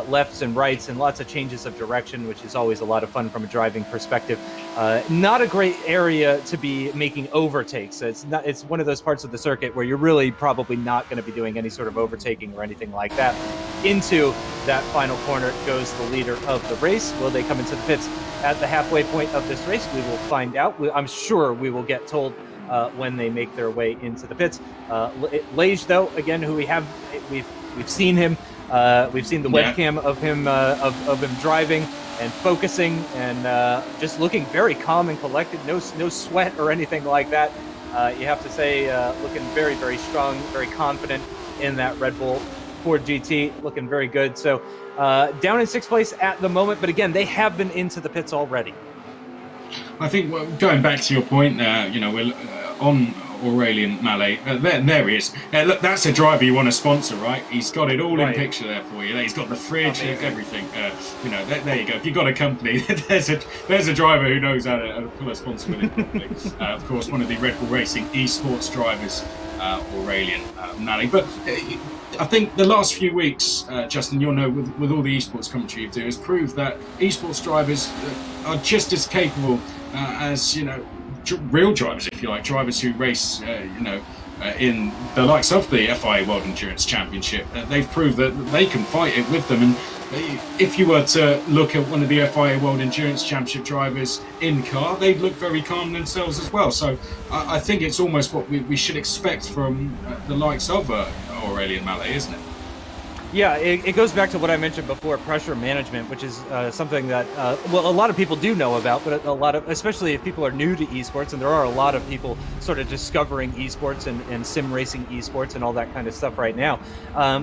Lefts and rights and lots of changes of direction, which is always a lot of fun from a driving perspective. Not a great area to be making overtakes. It's one of those parts of the circuit where you're really probably not going to be doing any sort of overtaking or anything like that. Into that final corner goes the leader of the race. Will they come into the pits at the halfway point of this race? We will find out. I'm sure we will get told when they make their way into the pits. Lage, though, again, who we've seen him. We've seen the webcam of him driving and focusing and just looking very calm and collected. No sweat or anything like that. You have to say, looking very, very strong, very confident in that Red Bull Ford GT, looking very good. So down in sixth place at the moment, but again, they have been into the pits already. I think going back to your point, we're on Aurélien Mallet. There he is. Look, that's a driver you want to sponsor, right? He's got it all in picture there for you. He's got the fridge, everything. There you go. If you've got a company, there's a driver who knows how to pull a sponsorability properly. Of course, one of the Red Bull Racing esports drivers, Aurélien Mallet. But I think the last few weeks, Justin, you'll know, with all the esports commentary you do, has proved that esports drivers are just as capable as real drivers, if you like, drivers who race, in the likes of the FIA World Endurance Championship. They've proved that they can fight it with them. And if you were to look at one of the FIA World Endurance Championship drivers in car, they'd look very calm themselves as well. So I think it's almost what we should expect from the likes of Aurélien Mallet, isn't it? Yeah, it goes back to what I mentioned before, pressure management, which is something that, a lot of people do know about, but especially if people are new to esports, and there are a lot of people sort of discovering esports and sim racing esports and all that kind of stuff right now.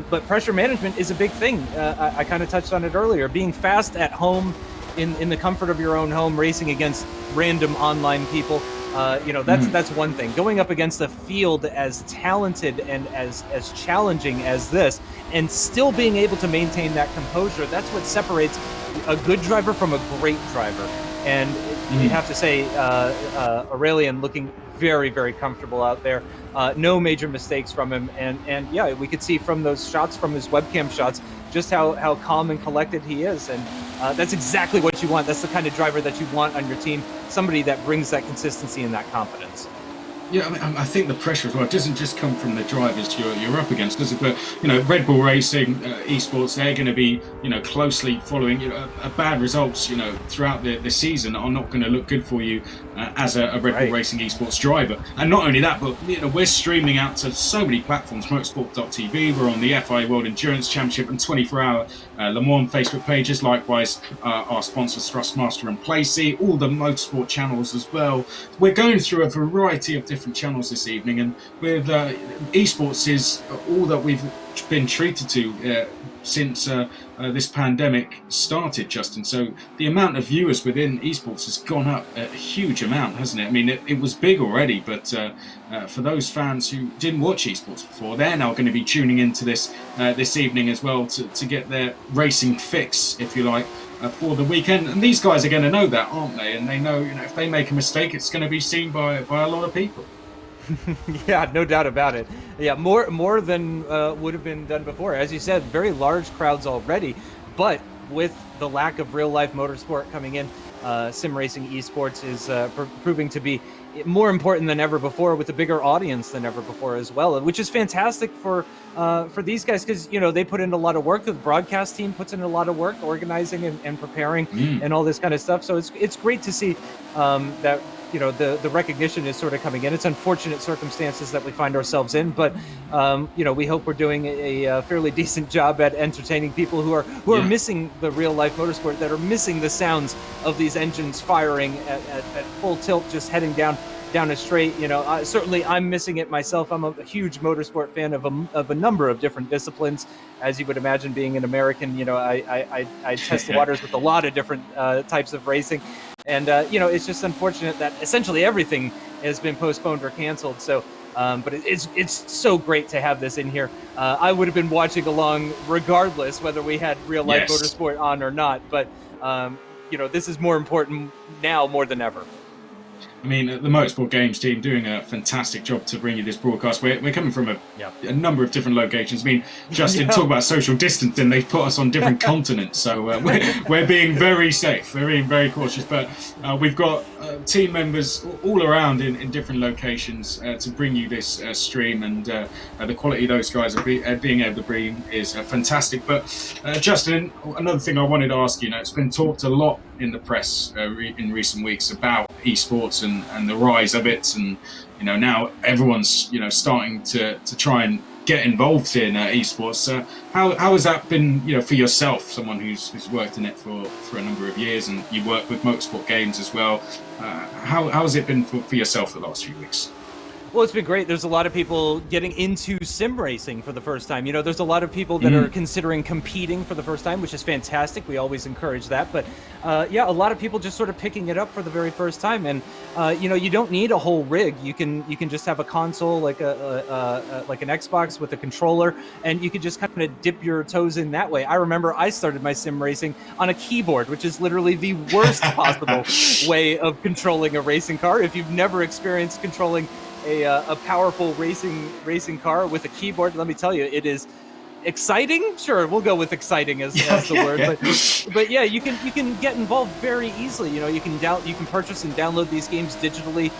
But pressure management is a big thing. I kind of touched on it earlier. Being fast at home, in the comfort of your own home, racing against random online people. That's one thing. Going up against a field as talented and as challenging as this, and still being able to maintain that composure, that's what separates a good driver from a great driver. And you have to say, Aurélien looking very, very comfortable out there. No major mistakes from him. And yeah, we could see from those shots, from his webcam shots, just how calm and collected he is. And that's exactly what you want. That's the kind of driver that you want on your team. Somebody that brings that consistency and that confidence. Yeah, I think the pressure as well doesn't just come from the drivers you're up against, does it? But Red Bull Racing esports, they're going to be closely following. Bad results throughout the season are not going to look good for you as a Red Bull Racing esports driver. And not only that, but we're streaming out to so many platforms. Motorsport.tv, we're on the FIA World Endurance Championship and 24-hour Le Mans Facebook pages. Likewise, our sponsors Thrustmaster and Placey, all the motorsport channels as well. We're going through a variety of different channels this evening, and with esports is all that we've been treated to since this pandemic started, Justin. So the amount of viewers within esports has gone up a huge amount, hasn't it? I mean, it was big already, but for those fans who didn't watch esports before, they're now going to be tuning into this evening as well to get their racing fix, if you like, for the weekend. And these guys are going to know that, aren't they? And they know, if they make a mistake, it's going to be seen by a lot of people. Yeah, no doubt about it. Yeah, more than would have been done before. As you said, very large crowds already, but with the lack of real-life motorsport coming in, sim racing esports is proving to be more important than ever before, with a bigger audience than ever before as well, which is fantastic for these guys, because they put in a lot of work. The broadcast team puts in a lot of work organizing and preparing and all this kind of stuff. So it's great to see that the recognition is sort of coming in. It's unfortunate circumstances that we find ourselves in, but we hope we're doing a fairly decent job at entertaining people who are missing the real life motorsport, that are missing the sounds of these engines firing at full tilt, just heading down a straight. Certainly I'm missing it myself. I'm a huge motorsport fan of a number of different disciplines, as you would imagine, being an American. I test the waters with a lot of different types of racing. And, it's just unfortunate that essentially everything has been postponed or canceled. So, but it's so great to have this in here. I would have been watching along regardless whether we had real life motorsport on or not. But, this is more important now more than ever. I mean, the Motorsport Games team doing a fantastic job to bring you this broadcast. We're coming from a number of different locations. I mean, Justin, talk about social distancing. They've put us on different continents, so we're being very safe. We're being very cautious. But we've got team members all around in different locations to bring you this stream, and the quality those guys are being able to bring is fantastic. But Justin, another thing I wanted to ask you, it's been talked a lot in the press in recent weeks about esports and the rise of it, and now everyone's starting to try and get involved in esports. How has that been for yourself, someone who's worked in it for a number of years, and you work with Motorsport Games as well? How has it been for yourself the last few weeks? Well, it's been great. There's a lot of people getting into sim racing for the first time. There's a lot of people that are considering competing for the first time, which is fantastic. We always encourage that. But a lot of people just sort of picking it up for the very first time. And you don't need a whole rig. You can just have a console like an Xbox with a controller, and you can just kind of dip your toes in that way. I remember I started my sim racing on a keyboard, which is literally the worst possible way of controlling a racing car. If you've never experienced controlling a powerful racing car with a keyboard, let me tell you, it is exciting. Sure, we'll go with exciting as the word. But yeah, you can get involved very easily. You can purchase and download these games digitally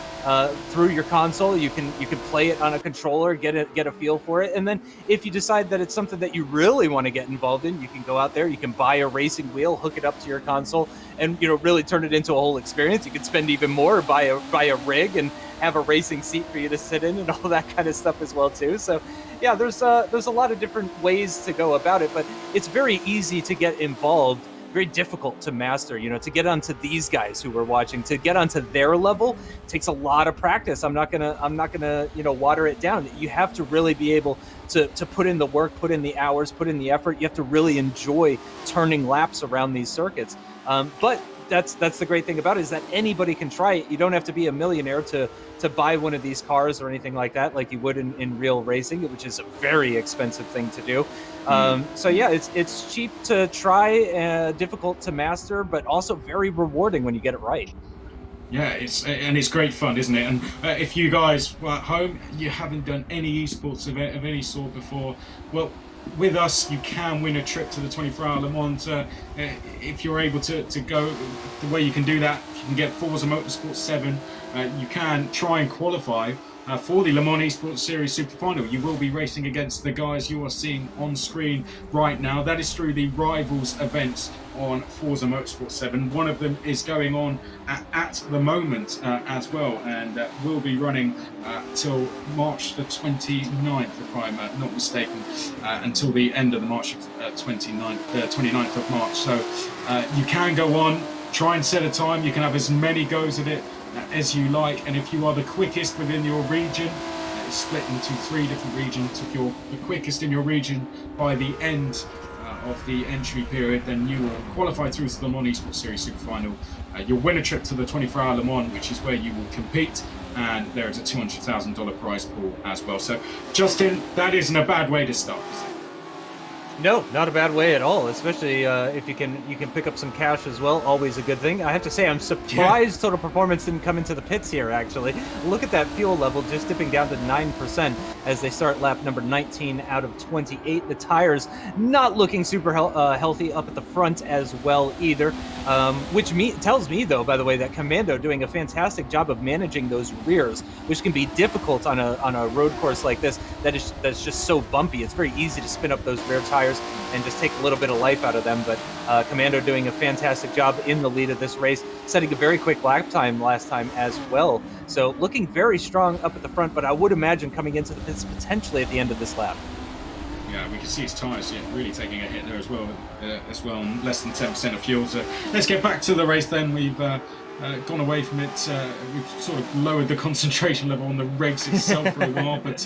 through your console. You can play it on a controller, get a feel for it, and then if you decide that it's something that you really want to get involved in, you can go out there. You can buy a racing wheel, hook it up to your console, and really turn it into a whole experience. You could spend even more, buy a rig and have a racing seat for you to sit in and all that kind of stuff as well too. So yeah, there's a lot of different ways to go about it, but it's very easy to get involved, very difficult to master. To get onto these guys who we're watching, to get onto their level takes a lot of practice. I'm not gonna water it down. You have to really be able to put in the work, put in the hours, put in the effort. You have to really enjoy turning laps around these circuits. But that's the great thing about it, is that anybody can try it. You don't have to be a millionaire to buy one of these cars or anything like that, like you would in real racing, which is a very expensive thing to do. So yeah, it's cheap to try, difficult to master, but also very rewarding when you get it right. Yeah, it's great fun, isn't it? And if you guys were at home, you haven't done any esports event of any sort before, well, with us, you can win a trip to the 24-hour Le Mans. If you're able to go, the way you can do that, you can get Forza Motorsport 7. You can try and qualify for the Le Mans Esports Series Super Final. You will be racing against the guys you are seeing on screen right now. That is through the Rivals events on Forza Motorsport 7. One of them is going on at the moment as well, and will be running till March the 29th, if I'm not mistaken, until the end of the March 29th of March. So you can go on, try and set a time. You can have as many goes at it as you like, and if you are the quickest within your region, it's split into 3 different regions. If you're the quickest in your region by the end of the entry period, then you will qualify through to the Mans Esports Series Super Final. You'll win a trip to the 24-hour Le Mans, which is where you will compete, and there is a $200,000 prize pool as well. So, Justin, that isn't a bad way to start, is it? No, not a bad way at all, especially if you can pick up some cash as well. Always a good thing. I have to say, I'm surprised Total Performance didn't come into the pits here, actually. Look at that fuel level just dipping down to 9% as they start lap number 19 out of 28. The tires not looking super healthy up at the front as well either, which tells me, though, by the way, that Commando doing a fantastic job of managing those rears, which can be difficult on a road course like this that's just so bumpy. It's very easy to spin up those rear tires and just take a little bit of life out of them. But Commando doing a fantastic job in the lead of this race, setting a very quick lap time last time as well. So looking very strong up at the front, but I would imagine coming into the pits potentially at the end of this lap. Yeah, we can see his tyres really taking a hit there as well, and less than 10% of fuel. So let's get back to the race then. We've gone away from it. We've sort of lowered the concentration level on the race itself for a while, but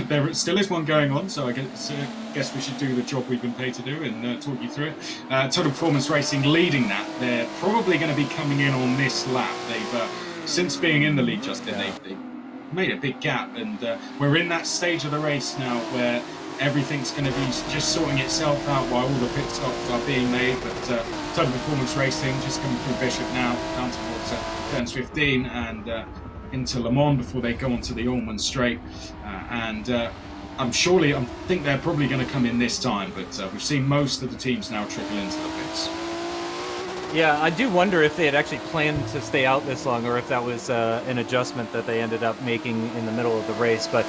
there still is one going on, so I guess we should do the job we've been paid to do and talk you through it. Total Performance Racing leading that. They're probably going to be coming in on this lap. They've, since being in the lead, Justin, they've made a big gap, and we're in that stage of the race now where everything's going to be just sorting itself out while all the pit stops are being made. But Total Performance Racing just coming through Bishop now, down towards turns 15 and into Le Mans before they go onto the Ormond Straight. I think they're probably going to come in this time, but we've seen most of the teams now trickle into the pits. Yeah, I do wonder if they had actually planned to stay out this long, or if that was an adjustment that they ended up making in the middle of the race. But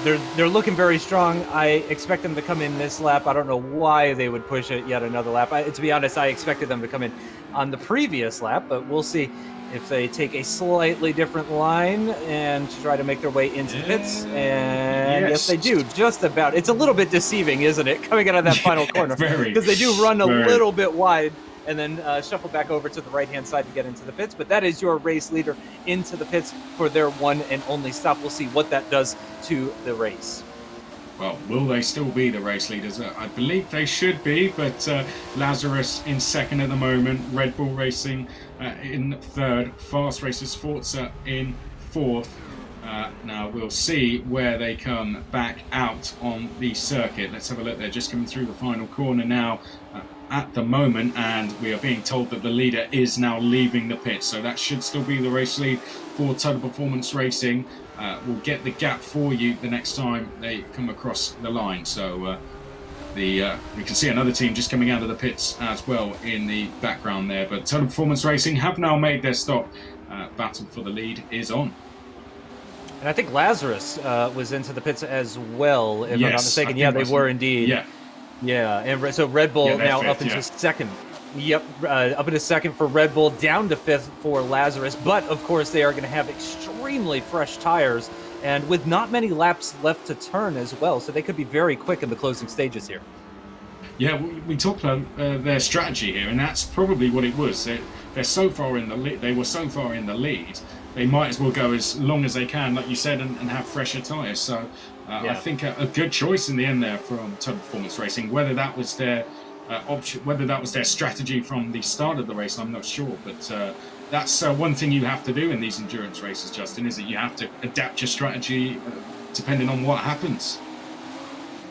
they're looking very strong. I expect them to come in this lap. I don't know why they would push it yet another lap. To be honest, I expected them to come in on the previous lap, but we'll see if they take a slightly different line and try to make their way into the pits. And yes, they do, just about. It's a little bit deceiving, isn't it, coming out of that final corner? Because they do run a little bit wide and then shuffle back over to the right-hand side to get into the pits. But that is your race leader into the pits for their one and only stop. We'll see what that does to the race. Well, will they still be the race leaders? I believe they should be, but Lazarus in second at the moment, Red Bull Racing in third, Fast Racers Forza in fourth. Now we'll see where they come back out on the circuit. Let's have a look. They're just coming through the final corner now at the moment, and we are being told that the leader is now leaving the pit, so that should still be the race lead for Total Performance Racing. We'll get the gap for you the next time they come across the line. So we can see another team just coming out of the pits as well in the background there, but Total Performance Racing have now made their stop. Battle for the lead is on. And I think Lazarus was into the pits as well, if I'm not mistaken. Yeah, they were indeed. Yeah, and so Red Bull now fifth, up into second. Yep, up into second for Red Bull, down to fifth for Lazarus. But, of course, they are going to have extremely fresh tires and with not many laps left to turn as well. So they could be very quick in the closing stages here. Yeah, we talked about their strategy here, and that's probably what it was. They're so far in the lead. They were so far in the lead. They might as well go as long as they can, like you said, and have fresher tyres. So I think a good choice in the end there from Total Performance Racing. Whether that was their option, whether that was their strategy from the start of the race, I'm not sure. But that's one thing you have to do in these endurance races, Justin, is that you have to adapt your strategy depending on what happens.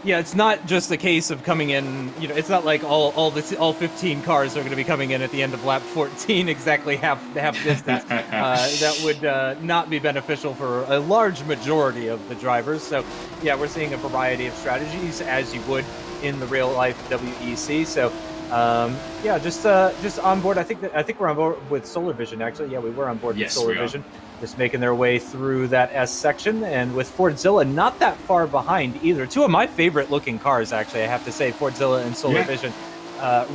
Yeah, it's not just a case of coming in, it's not like all 15 cars are going to be coming in at the end of lap 14 exactly half distance. That would not be beneficial for a large majority of the drivers. So, yeah, we're seeing a variety of strategies as you would in the real life WEC. So, just on board. I think we're on board with Solar Vision, actually. Yeah, we were on board with Solar Vision. Just making their way through that S section, and with Fordzilla not that far behind either. Two of my favorite looking cars, actually, I have to say, Fordzilla and Solar Vision.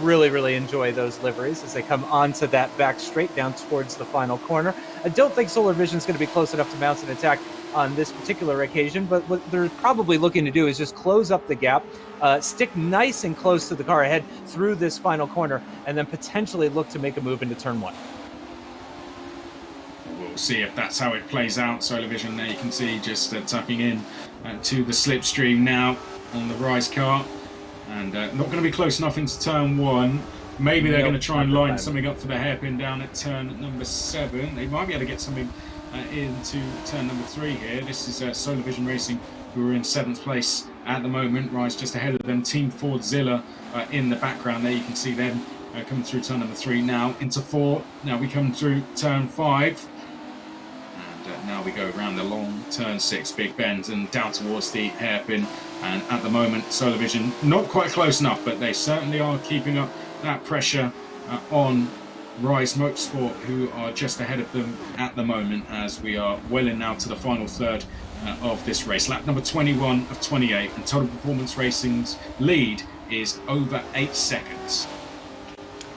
Really enjoy those liveries as they come onto that back straight down towards the final corner. I don't think Solar Vision is going to be close enough to mount an attack on this particular occasion, but what they're probably looking to do is just close up the gap, stick nice and close to the car ahead through this final corner, and then potentially look to make a move into turn one. We'll see if that's how it plays out. Solar Vision there, you can see just tapping in to the slipstream now on the Rise car, and not going to be close enough into turn one. Maybe they're going to try and line something up for the hairpin down at turn number 7. They might be able to get something into turn number 3 here. This is Solar Vision Racing, who are in 7th place at the moment. Rise just ahead of them. Team Fordzilla in the background there. You can see them coming through turn number 3 now into 4. Now we come through turn 5. Now we go around the long turn 6 big bend and down towards the hairpin, and at the moment Solar Vision not quite close enough, but they certainly are keeping up that pressure on Rise Motorsport, who are just ahead of them at the moment, as we are well in now to the final third of this race. Lap number 21 of 28, and Total Performance Racing's lead is over 8 seconds.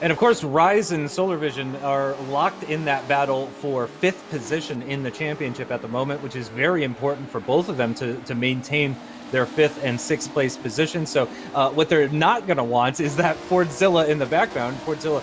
And of course, Rise and Solar Vision are locked in that battle for 5th position in the championship at the moment, which is very important for both of them to maintain their 5th and 6th place position. So what they're not going to want is that Fordzilla in the background, Fordzilla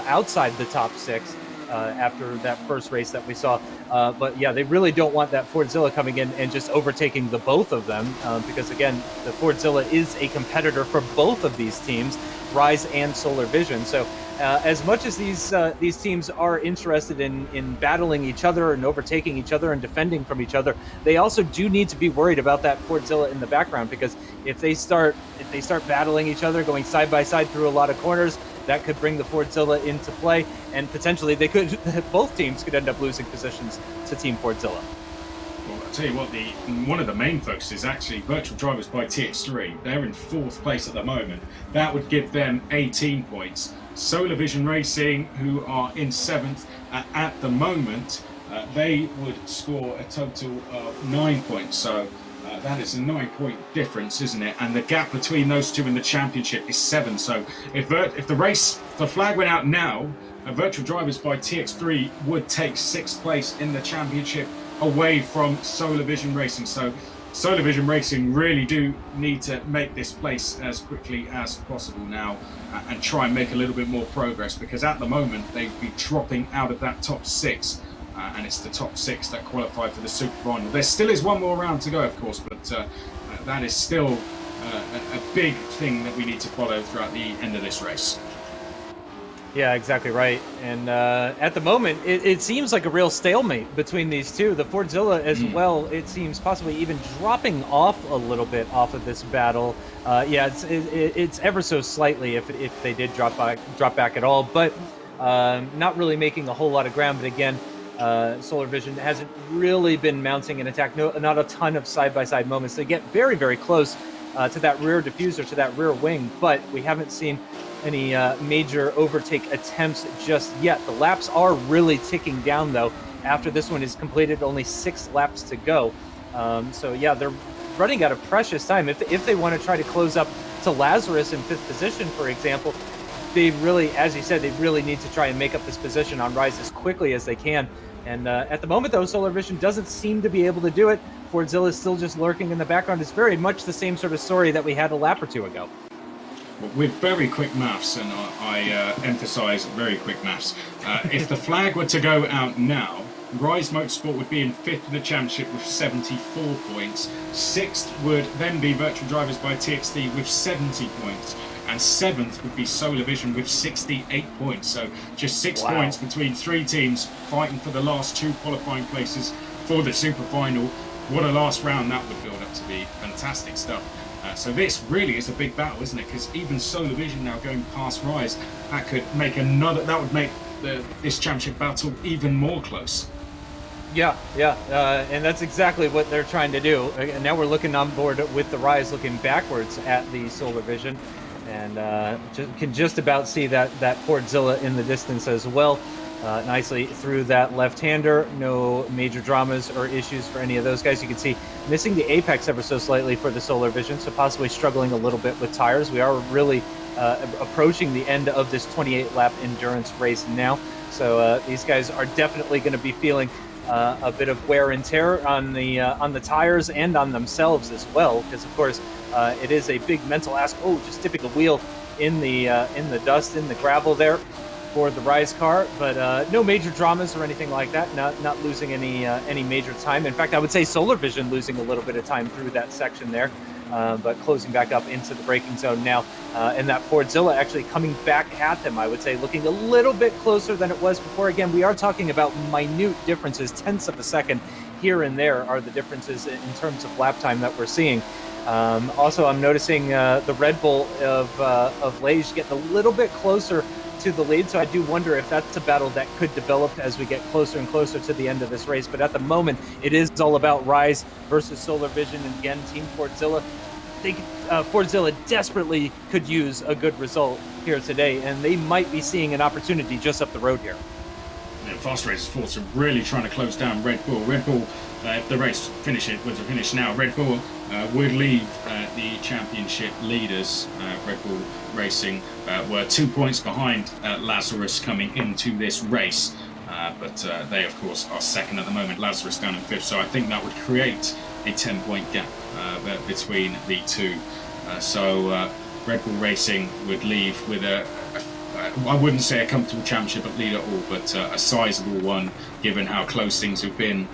outside the top 6 after that first race that we saw. But yeah, they really don't want that Fordzilla coming in and just overtaking the both of them, because again, the Fordzilla is a competitor for both of these teams, Rise and Solar Vision. So as much as these teams are interested in battling each other and overtaking each other and defending from each other, they also do need to be worried about that Fordzilla in the background, because if they start battling each other, going side by side through a lot of corners, that could bring the Fordzilla into play, and potentially both teams could end up losing positions to Team Fordzilla. Well, I'll tell you what, one of the main focuses is actually Virtual Drivers by TX3. They're in 4th place at the moment. That would give them 18 points. Solar Vision Racing, who are in 7th at the moment, they would score a total of 9 points. So that is a 9-point difference, isn't it? And the gap between those two in the championship is 7. So if the flag went out now, Virtual Drivers by TX3 would take 6th place in the championship away from Solar Vision Racing. So Solar Vision Racing really do need to make this place as quickly as possible now and try and make a little bit more progress, because at the moment they'd be dropping out of that top 6. And it's the top 6 that qualify for the Super Final. There still is one more round to go, of course, but that is still a big thing that we need to follow throughout the end of this race. Yeah, exactly right. And at the moment, it seems like a real stalemate between these two. The Fordzilla as well, it seems possibly even dropping off a little bit off of this battle. Yeah, it's ever so slightly if they did drop back at all, but not really making a whole lot of ground. But again, Solar Vision hasn't really been mounting an attack. Not a ton of side-by-side moments. They get very, very close to that rear diffuser, to that rear wing, but we haven't seen any major overtake attempts just yet. The laps are really ticking down, though. After this one is completed, only 6 laps to go. So yeah, they're running out of precious time. If they want to try to close up to Lazarus in 5th position, for example, they really, as you said, they really need to try and make up this position on Rise as quickly as they can. And at the moment, though, Solar Vision doesn't seem to be able to do it. Fordzilla is still just lurking in the background. It's very much the same sort of story that we had a lap or two ago. With very quick maths, and I emphasise very quick maths, if the flag were to go out now, Rise Motorsport would be in 5th in the championship with 74 points. 6th would then be Virtual Drivers by TXT with 70 points. And 7th would be Solar Vision with 68 points. So just 6 points between 3 teams fighting for the last 2 qualifying places for the Super Final. What a last round that would build up to be. Fantastic stuff. So this really is a big battle, isn't it? Because even Solar Vision now going past Rise, that would make this championship battle even more close. Yeah, and that's exactly what they're trying to do. And now we're looking on board with the Rise, looking backwards at the Solar Vision, and can just about see that Fordzilla in the distance as well. Nicely through that left-hander. No major dramas or issues for any of those guys. You can see missing the apex ever so slightly for the Solar Vision, so possibly struggling a little bit with tires. We are really approaching the end of this 28-lap endurance race now, so these guys are definitely going to be feeling a bit of wear and tear on the tires and on themselves as well, because of course it is a big mental ask. Oh, just tipping a wheel in the dust, in the gravel there for the Rise car, but no major dramas or anything like that. Not losing any major time. In fact, I would say Solar Vision losing a little bit of time through that section there, but closing back up into the braking zone now. And that Fordzilla actually coming back at them, I would say, looking a little bit closer than it was before. Again, we are talking about minute differences, tenths of a second here and there are the differences in terms of lap time that we're seeing. Also, I'm noticing the Red Bull of Liège getting a little bit closer to the lead, so I do wonder if that's a battle that could develop as we get closer and closer to the end of this race. But at the moment, it is all about Rise versus Solar Vision, and again, Team Fordzilla. Fordzilla desperately could use a good result here today, and they might be seeing an opportunity just up the road here. Yeah, Fast Race Forza really trying to close down Red Bull. Red Bull, if the race was to finish now, Red Bull would leave the championship leaders. Red Bull Racing were 2 points behind Lazarus coming into this race. but they, of course, are second at the moment. Lazarus down in fifth, so I think that would create a 10-point gap between the two. So Red Bull Racing would leave with I wouldn't say a comfortable championship at lead at all, but a sizable one, given how close things have been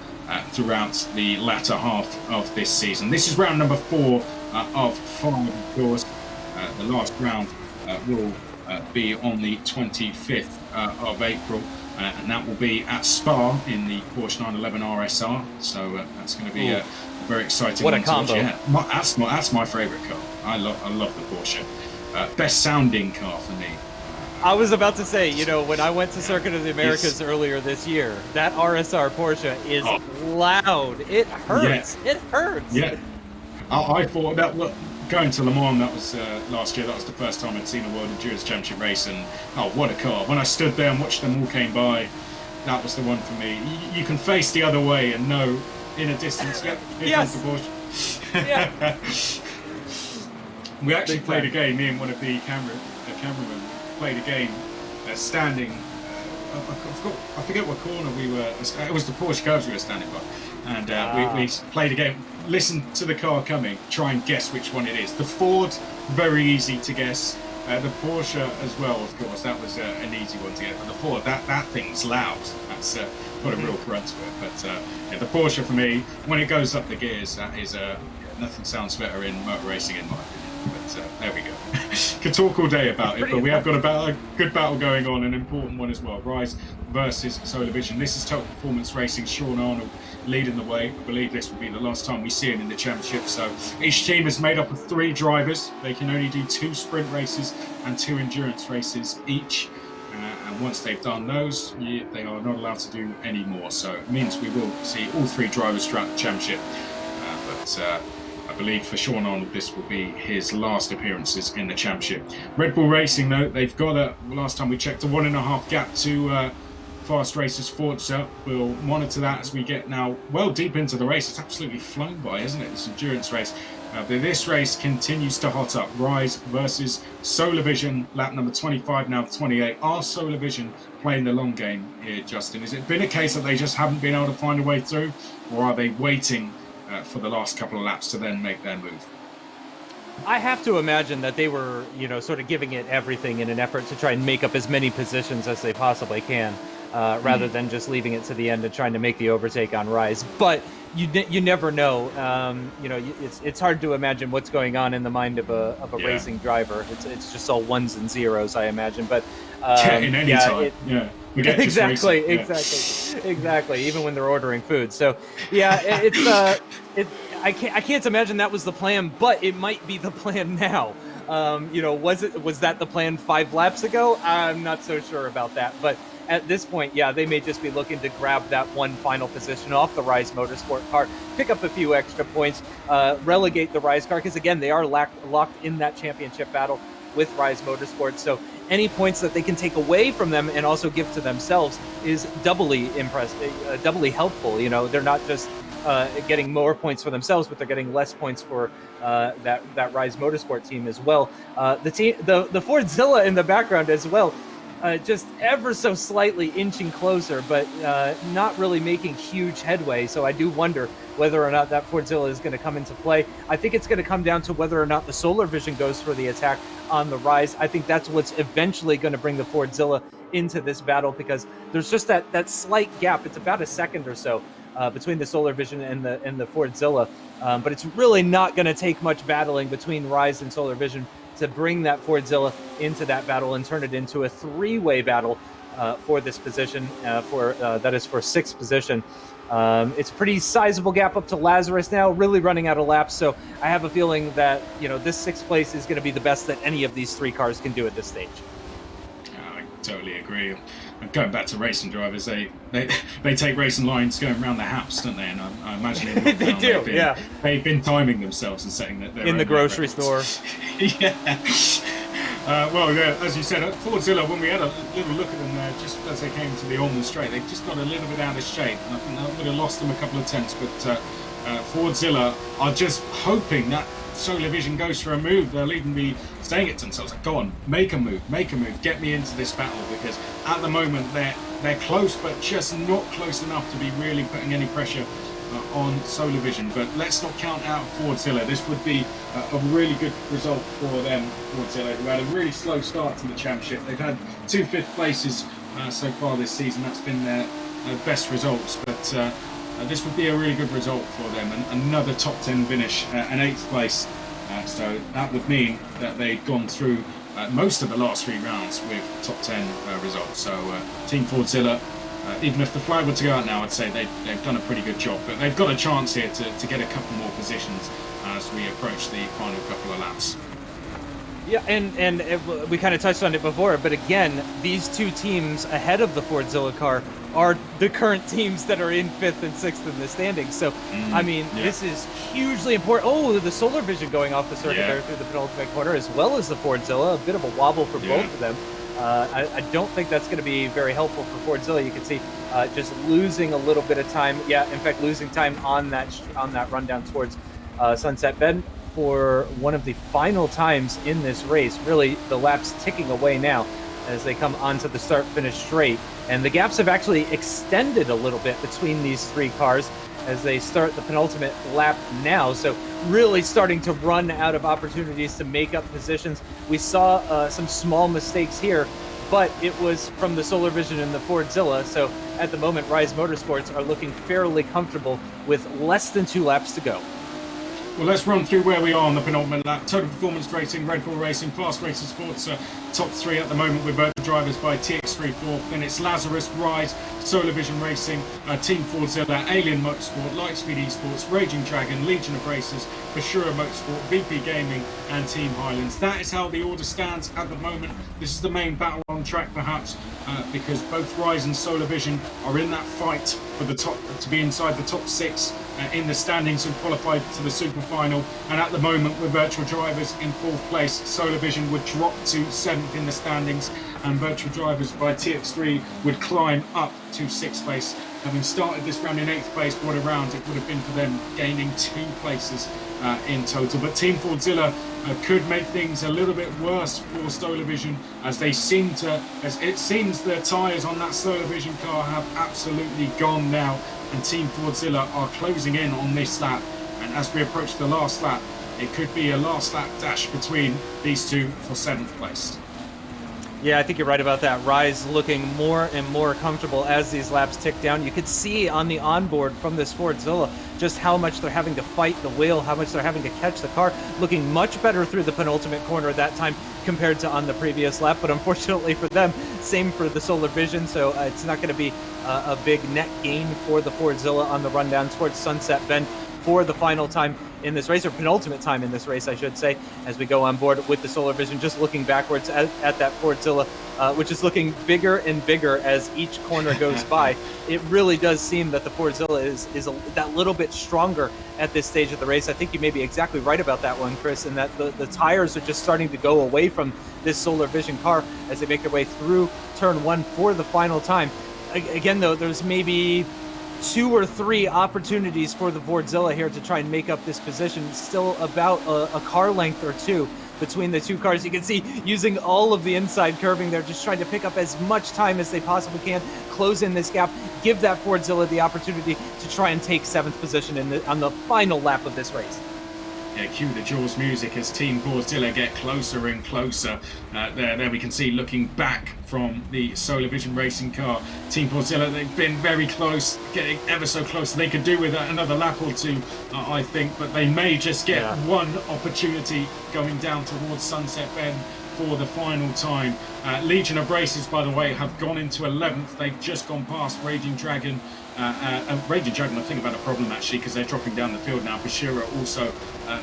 throughout the latter half of this season. This is round number 4 of 5, of course. The last round will be on the 25th of April, and that will be at Spa in the Porsche 911 RSR. So that's going to be a very exciting. What a combo! Yeah, that's my favourite car. I love the Porsche. Best sounding car for me. I was about to say, you know, when I went to Circuit of the Americas earlier this year, that RSR Porsche is loud. It hurts. Yeah. It hurts. Yeah. I thought that going to Le Mans, that was last year. That was the first time I'd seen a World Endurance Championship race, and what a car! When I stood there and watched them all came by, that was the one for me. You can face the other way and know in a distance. Here comes the Porsche. Yeah. We actually played a game. Me and one of the cameramen played a game standing. I forget what corner we were. It was the Porsche curves we were standing by, and we played a game. Listen to the car coming. Try and guess which one it is. The Ford, very easy to guess. The Porsche as well, of course. That was an easy one to get. But the Ford, that thing's loud. That's got a real grunt to it. But the Porsche for me, when it goes up the gears, that is nothing sounds better in motor racing in my opinion. But there we go. Could talk all day about it, but we have got a good battle going on, an important one as well. Rise versus Solar Vision. This is Total Performance Racing. Sean Arnold leading the way. I believe this will be the last time we see him in the championship. So each team is made up of 3 drivers. They can only do 2 sprint races and 2 endurance races each. And once they've done those, they are not allowed to do any more. So it means we will see all 3 drivers throughout the championship. I believe for Sean Arnold, this will be his last appearances in the championship. Red Bull Racing, though, they've got last time we checked, a 1.5 gap to Fast Racers Forza. We'll monitor that as we get now well deep into the race. It's absolutely flown by, isn't it? This endurance race. But this race continues to hot up. Rise versus Solar Vision, lap number 25, now 28. Are Solar Vision playing the long game here, Justin? Has it been a case that they just haven't been able to find a way through, or are they waiting for the last couple of laps to then make their move? I have to imagine that they were, sort of giving it everything in an effort to try and make up as many positions as they possibly can, rather than just leaving it to the end and trying to make the overtake on Rise. But you never know. It's hard to imagine what's going on in the mind of a racing driver. It's just all ones and zeros, I imagine. But in any time. Exactly. Even when they're ordering food. So I can't imagine that was the plan, but it might be the plan now. Was that the plan 5 laps ago? I'm not so sure about that, but at this point, they may just be looking to grab that one final position off the Rise Motorsport car, pick up a few extra points, relegate the Rise car, because again, they are locked in that championship battle with Rise Motorsport. So any points that they can take away from them and also give to themselves is doubly helpful. They're not just getting more points for themselves, but they're getting less points for that Rise Motorsport team as well. The Fordzilla in the background as well, just ever so slightly inching closer, but not really making huge headway. So I do wonder whether or not that Fordzilla is going to come into play. I think it's going to come down to whether or not the Solar Vision goes for the attack on the Rise. I think that's what's eventually going to bring the Fordzilla into this battle, because there's just that slight gap. It's about a second or so between the Solar Vision and the Fordzilla, but it's really not going to take much battling between Rise and Solar Vision to bring that Fordzilla into that battle and turn it into a 3-way battle for this position, that is for 6th position. It's a pretty sizable gap up to Lazarus now, really running out of laps. So I have a feeling that this 6th place is going to be the best that any of these 3 cars can do at this stage. I totally agree. Going back to racing drivers, they take racing lines going around the house, don't they? And I imagine they do. They've been timing themselves and setting their in the grocery store. As you said, Fordzilla, when we had a little look at them there, just as they came to the Ormond Straight, they just got a little bit out of shape. And I think that would have lost them a couple of tenths. But Fordzilla are just hoping that Solar Vision goes for a move. They'll even be saying it to themselves, like, go on, make a move, get me into this battle, because at the moment they're close, but just not close enough to be really putting any pressure on Solar Vision. But let's not count out Fordzilla. This would be a really good result for them, Fordzilla, who had a really slow start to the championship. They've had 2 fifth places so far this season. That's been their best results, but this would be a really good result for them, and another top 10 finish, an 8th place. So that would mean that they'd gone through most of the last 3 rounds with top 10 results. So Team Fordzilla, even if the flag were to go out now, I'd say they've done a pretty good job, but they've got a chance here to get a couple more positions as we approach the final couple of laps. Yeah, and we kind of touched on it before, but again, these 2 teams ahead of the Fordzilla car are the current teams that are in 5th and 6th in the standings. So, I mean, this is hugely important. Oh, the Solar Vision going off the circuit there through the penultimate corner, as well as the Fordzilla. A bit of a wobble for both of them. I don't think that's going to be very helpful for Fordzilla. You can see just losing a little bit of time. Yeah, in fact, losing time on that run down towards Sunset Bend for one of the final times in this race. Really, the laps ticking away now as they come onto the start-finish straight. And the gaps have actually extended a little bit between these 3 cars as they start the penultimate lap now. So really starting to run out of opportunities to make up positions. We saw some small mistakes here, but it was from the Solar Vision and the Fordzilla. So at the moment, Rise Motorsports are looking fairly comfortable with less than 2 laps to go. Well, let's run through where we are on the penultimate lap. Total Performance Racing, Red Bull Racing, Fast Racers, Forza, top 3 at the moment with virtual drivers by TX3 4th. Then it's Lazarus, Rise, Solar Vision Racing, Team Fordzilla, Alien Motorsport, Lightspeed Esports, Raging Dragon, Legion of Racers, Bashura Motorsport, VP Gaming, and Team Highlands. That is how the order stands at the moment. This is the main battle on track, perhaps, because both Rise and Solar Vision are in that fight for the top, to be inside the top 6 in the standings and qualified to the super final. And at the moment, with virtual drivers in 4th place, Solar Vision would drop to 7th in the standings, and virtual drivers by TX3 would climb up to 6th place. Having started this round in 8th place, what a round it would have been for them, gaining 2 places in total. But Team Fordzilla could make things a little bit worse for Solar Vision, as it seems the tyres on that Solar Vision car have absolutely gone now, and Team Fordzilla are closing in on this lap. And as we approach the last lap, it could be a last lap dash between these 2 for 7th place. Yeah, I think you're right about that. Rise looking more and more comfortable as these laps tick down. You could see on the onboard from this Fordzilla just how much they're having to fight the wheel, how much they're having to catch the car. Looking much better through the penultimate corner at that time compared to on the previous lap. But unfortunately for them, same for the Solar Vision. So it's not going to be a big net gain for the Fordzilla on the run down towards Sunset Bend for the final time in this race, or penultimate time in this race, I should say, as we go on board with the Solar Vision, just looking backwards at that Fordzilla, which is looking bigger and bigger as each corner goes by. It really does seem that the Fordzilla is that little bit stronger at this stage of the race. I think you may be exactly right about that one, Chris, and that the tires are just starting to go away from this Solar Vision car as they make their way through turn 1 for the final time. Again, though, there's maybe 2 or 3 opportunities for the Fordzilla here to try and make up this position. Still about a car length or 2 between the 2 cars. You can see using all of the inside curving, they're just trying to pick up as much time as they possibly can, close in this gap, give that Fordzilla the opportunity to try and take 7th position on the final lap of this race. Yeah, cue the Jaws music as Team Fordzilla get closer and closer. There we can see, looking back from the Solar Vision racing car, Team Fordzilla, they've been very close, getting ever so close. They could do with another lap or 2, I think, but they may just get one opportunity going down towards Sunset Bend for the final time. Legion of Racers, by the way, have gone into 11th. They've just gone past Raging Dragon. Raging Dragon, I think, have had a problem actually, because they're dropping down the field now. Bashura also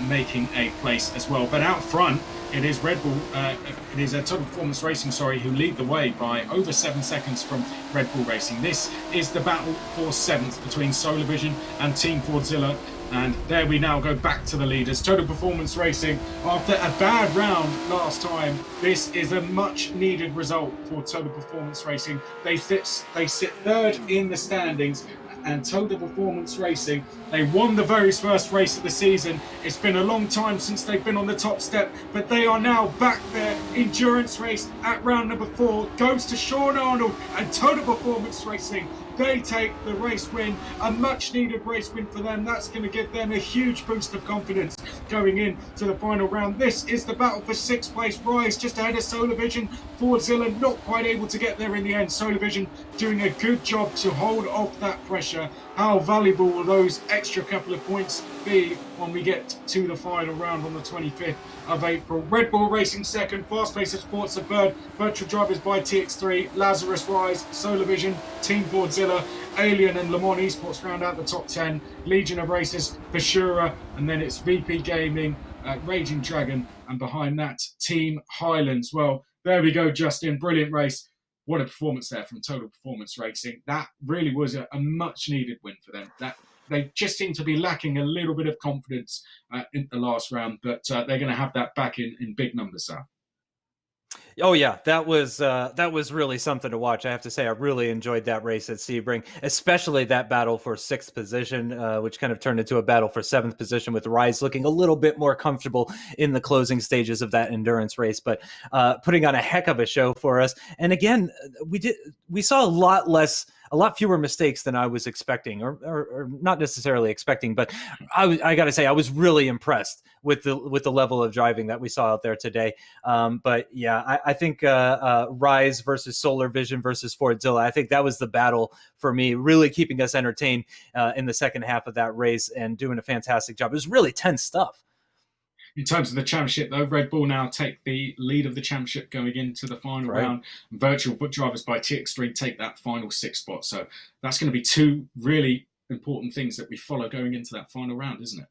making a place as well. But out front, it is Red Bull. It is Total Performance Racing, who lead the way by over 7 seconds from Red Bull Racing. This is the battle for 7th between Solar Vision and Team Fordzilla. And there we now go back to the leaders. Total Performance Racing, after a bad round last time, this is a much needed result for Total Performance Racing. They sit 3rd in the standings, and Total Performance Racing. They won the very first race of the season. It's been a long time since they've been on the top step, but they are now back there. Endurance race at round number 4 goes to Sean Arnold and Total Performance Racing. They take the race win, a much needed race win for them. That's going to give them a huge boost of confidence going into the final round. This is the battle for 6th place. Rise just ahead of Solar Vision. Fordzilla not quite able to get there in the end. Solar Vision doing a good job to hold off that pressure. How valuable will those extra couple of points be when we get to the final round on the 25th of April? Red Bull Racing second, Fast Pacer Sports the third, Virtual Drivers by TX3, Lazarus Rise, Solar Vision, Team Fordzilla, Alien and Le Mans Esports round out the top 10, Legion of Racers, Bashura, and then it's VP Gaming, Raging Dragon, and behind that, Team Highlands. Well, there we go, Justin. Brilliant race. What a performance there from Total Performance Racing. That really was a much-needed win for them. That they just seem to be lacking a little bit of confidence in the last round, but they're going to have that back in big numbers, Sal. Oh yeah, that was really something to watch. I have to say, I really enjoyed that race at Sebring, especially that battle for 6th position, which kind of turned into a battle for 7th position, with Rise looking a little bit more comfortable in the closing stages of that endurance race, but putting on a heck of a show for us. And again, we saw a lot fewer mistakes than I was expecting, or not necessarily expecting, but I got to say, I was really impressed with the level of driving that we saw out there today. But yeah, I think Rise versus Solar Vision versus Fordzilla, I think that was the battle for me, really keeping us entertained in the second half of that race and doing a fantastic job. It was really tense stuff. In terms of the championship, though, Red Bull now take the lead of the championship going into the final round. Virtual Drivers by TX3 take that final 6th spot. So that's going to be 2 really important things that we follow going into that final round, isn't it?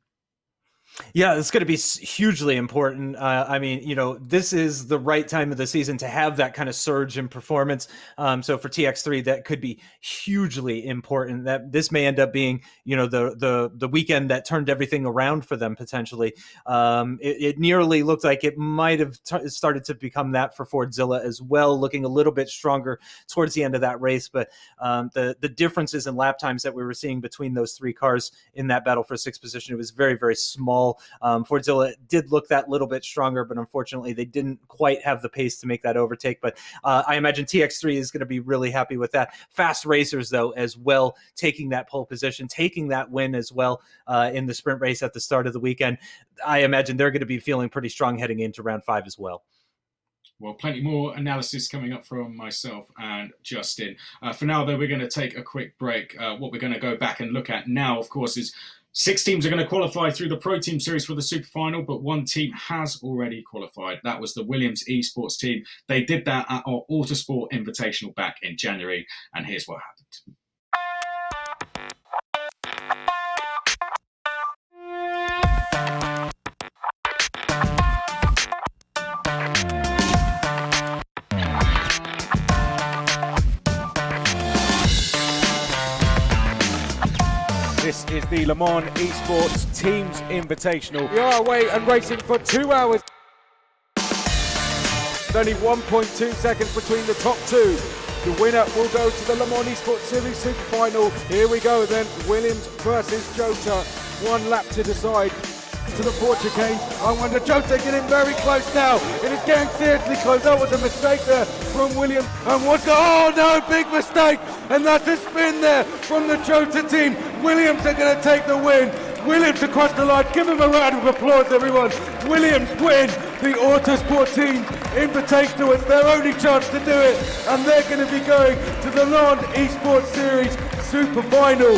Yeah, it's going to be hugely important. I mean, this is the right time of the season to have that kind of surge in performance. So for TX3, that could be hugely important. That this may end up being, the weekend that turned everything around for them potentially. It nearly looked like it might have started to become that for Fordzilla as well, looking a little bit stronger towards the end of that race. But the differences in lap times that we were seeing between those 3 cars in that battle for 6th position, it was very, very small. Fordzilla did look that little bit stronger, but unfortunately they didn't quite have the pace to make that overtake. But I imagine TX3 is going to be really happy with that. Fast Racers, though, as well, taking that pole position, taking that win as well in the sprint race at the start of the weekend. I imagine they're going to be feeling pretty strong heading into round 5 as well. Well, plenty more analysis coming up from myself and Justin. For now, though, we're going to take a quick break. What we're going to go back and look at now, of course, is 6 teams are going to qualify through the Pro Team Series for the Super Final, but 1 team has already qualified. That was the Williams Esports team. They did that at our Autosport Invitational back in January, and here's what happened. This is the Le Mans Esports Teams Invitational. We are away and racing for 2 hours. Only 1.2 seconds between the top 2. The winner will go to the Le Mans Esports Series Super Final. Here we go then, Williams versus Jota. 1 lap to decide. To the Portuguese. I wonder, Jota getting very close now. It is getting seriously close. That was a mistake there from Williams. And oh no, big mistake. And that's a spin there from the Jota team. Williams are going to take the win. Williams across the line. Give him a round of applause, everyone. Williams win the Autosport Team Invitational. It's their only chance to do it. And they're going to be going to the Mans Esports Series Super Final.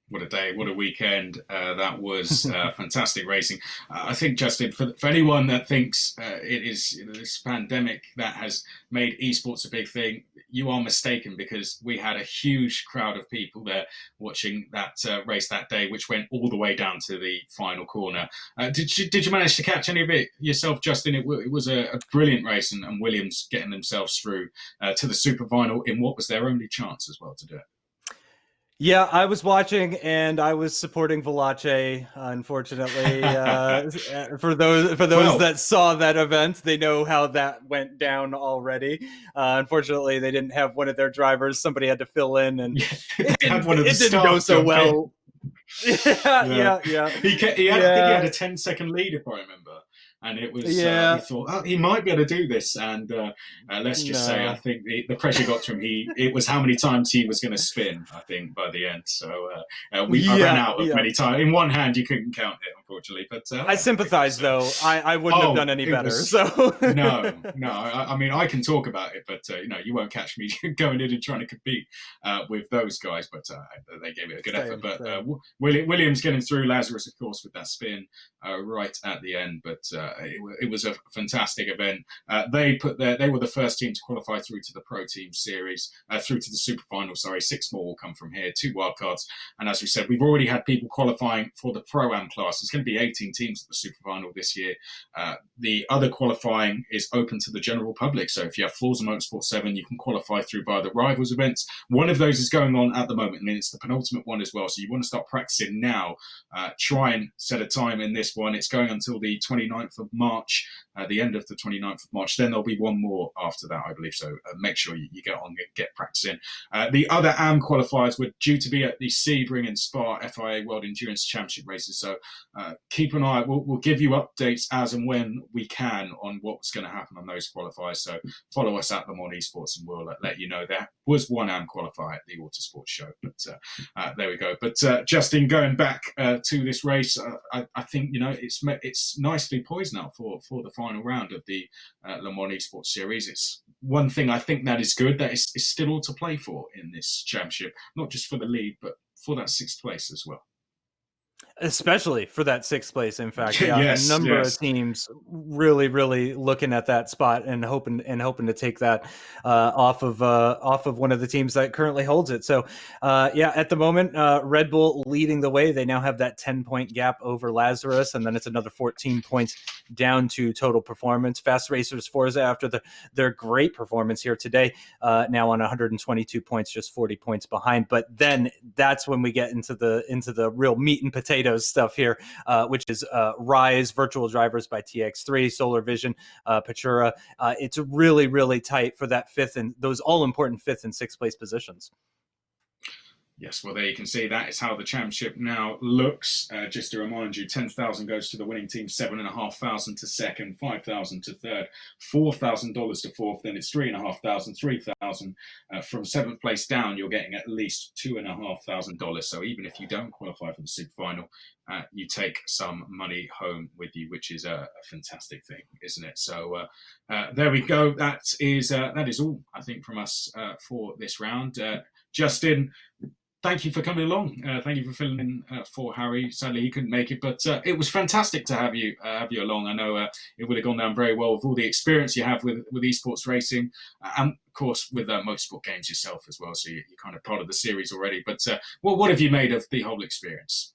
What a day, what a weekend. That was fantastic racing. I think, Justin, for anyone that thinks it is this pandemic that has made esports a big thing, you are mistaken, because we had a huge crowd of people there watching that race that day, which went all the way down to the final corner. Did you manage to catch any of it yourself, Justin? It was a brilliant race, and Williams getting themselves through to the super final in what was their only chance as well to do it. Yeah, I was watching and I was supporting Valache. Unfortunately, for those Well, that saw that event, they know how that went down already. Unfortunately, they didn't have one of their drivers. Somebody had to fill in, and they had one of the it didn't go staff so jump in. well. Yeah. I think he had a 10-second lead, if I remember. And it was, he thought, oh, he might be able to do this. And let's just say, I think the pressure got to him. It was how many times he was going to spin, I think, by the end. So I ran out of many times. In one hand, you couldn't count it, unfortunately. But I sympathize, though. I wouldn't have done any better. No. I mean, I can talk about it, but you won't catch me going in and trying to compete with those guys. But they gave it a good effort. But Williams getting through, Lazarus, of course, with that spin right at the end. But it was a fantastic event. They were the first team to qualify through to the Pro Team Series, through to the Super Final. Sorry, 6 more will come from here, 2 wildcards. And as we said, we've already had people qualifying for the Pro-Am class. There's going to be 18 teams at the Super Final this year. The other qualifying is open to the general public. So if you have Forza Motorsport 7, you can qualify through via the Rivals events. One of those is going on at the moment, and it's the penultimate one as well. So you want to start practicing now. Try and set a time in this one. It's going until the 29th of March, the end of the 29th of March. Then there'll be one more after that, I believe. So make sure you get on and get practicing. The other AM qualifiers were due to be at the Sebring and Spa FIA World Endurance Championship races. So keep an eye. We'll give you updates as and when we can on what's going to happen on those qualifiers. So follow us at the Mans Esports and we'll let you know. There was one AM qualifier at the Autosport show, but there we go. But Justin, going back to this race, I think it's nicely poised now for the final round of the Le Mans Esports Series. It's one thing I think that is good, that is still all to play for in this championship, not just for the lead, but for that 6th place as well. Especially for that 6th place, in fact, a number of teams really looking at that spot and hoping to take that off of one of the teams that currently holds it. So at the moment, Red Bull leading the way. Now have that 10-point gap over Lazarus, and then it's another 14 points down to total performance. Fast Racers Forza, after their great performance here today, now on 122 points, just 40 points behind. But then that's when we get into the real meat and potatoes stuff here, which is Rise, Virtual Drivers by TX3, Solar Vision, Pachura. It's really tight for that 5th and those all important 5th and 6th place positions. Yes, well, there you can see that is how the championship now looks. Just to remind you, 10,000 goes to the winning team, 7,500 to second, 5,000 to third, $4,000 to fourth. Then it's 3,500, 3,000. From 7th place down, you're getting at least $2,500. So even if you don't qualify for the super final, you take some money home with you, which is a fantastic thing, isn't it? So there we go. That is all, I think, from us for this round. Justin, thank you for coming along. Thank you for filling in for Harry. Sadly, he couldn't make it, but it was fantastic to have you along. I know it would have gone down very well with all the experience you have with esports racing, and of course with motorsport games yourself as well. So you're kind of part of the series already. But what have you made of the whole experience?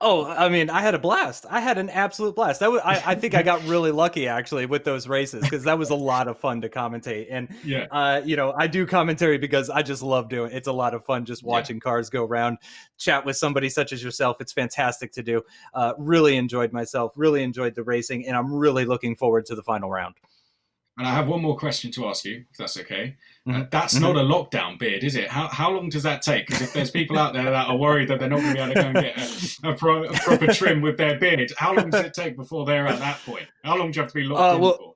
Oh, I mean, I had a blast. I had an absolute blast. I think I got really lucky actually with those races, because that was a lot of fun to commentate. And I do commentary because I just love doing it. It's a lot of fun just watching cars go around, chat with somebody such as yourself. It's fantastic to do. Really enjoyed myself, really enjoyed the racing, and I'm really looking forward to the final round. And I have one more question to ask you, if that's okay. That's not a lockdown beard, is it? How long does that take? Because if there's people out there that are worried that they're not going to be able to go and get a proper trim with their beard, how long does it take before they're at that point? How long do you have to be locked in for?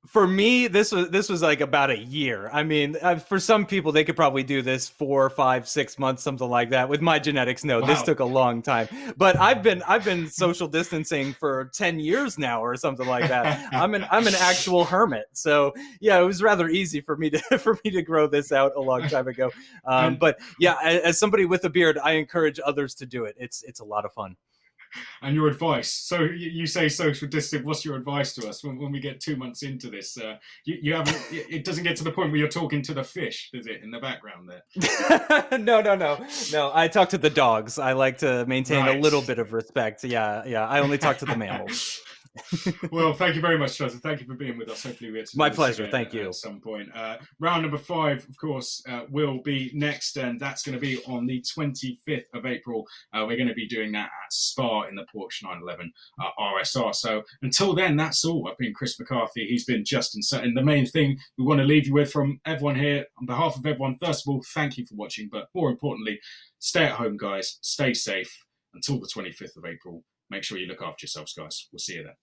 For me, this was like about a year. I mean, for some people, they could probably do this 4, 5, 6 months, something like that. With my genetics, no, this took a long time. But I've been social distancing for 10 years now, or something like that. I'm an actual hermit. So yeah, it was rather easy for me to grow this out a long time ago. But yeah, as somebody with a beard, I encourage others to do it. It's a lot of fun. And your advice? So you say social distance. What's your advice to us when we get 2 months into this? You haven't. It doesn't get to the point where you're talking to the fish, does it, in the background there? No. I talk to the dogs. I like to maintain a little bit of respect. Yeah. I only talk to the mammals. Well, thank you very much, Trevor. Thank you for being with us. Hopefully we get to My pleasure. Thank you. At some point. Round number 5, of course, will be next, and that's going to be on the 25th of April. We're going to be doing that at Spa in the Porsche 911 RSR. So until then, that's all. I've been Chris McCarthy. He's been Justin Sutton. The main thing we want to leave you with from everyone here, on behalf of everyone, first of all, thank you for watching, but more importantly, stay at home, guys. Stay safe until the 25th of April. Make sure you look after yourselves, guys. We'll see you then.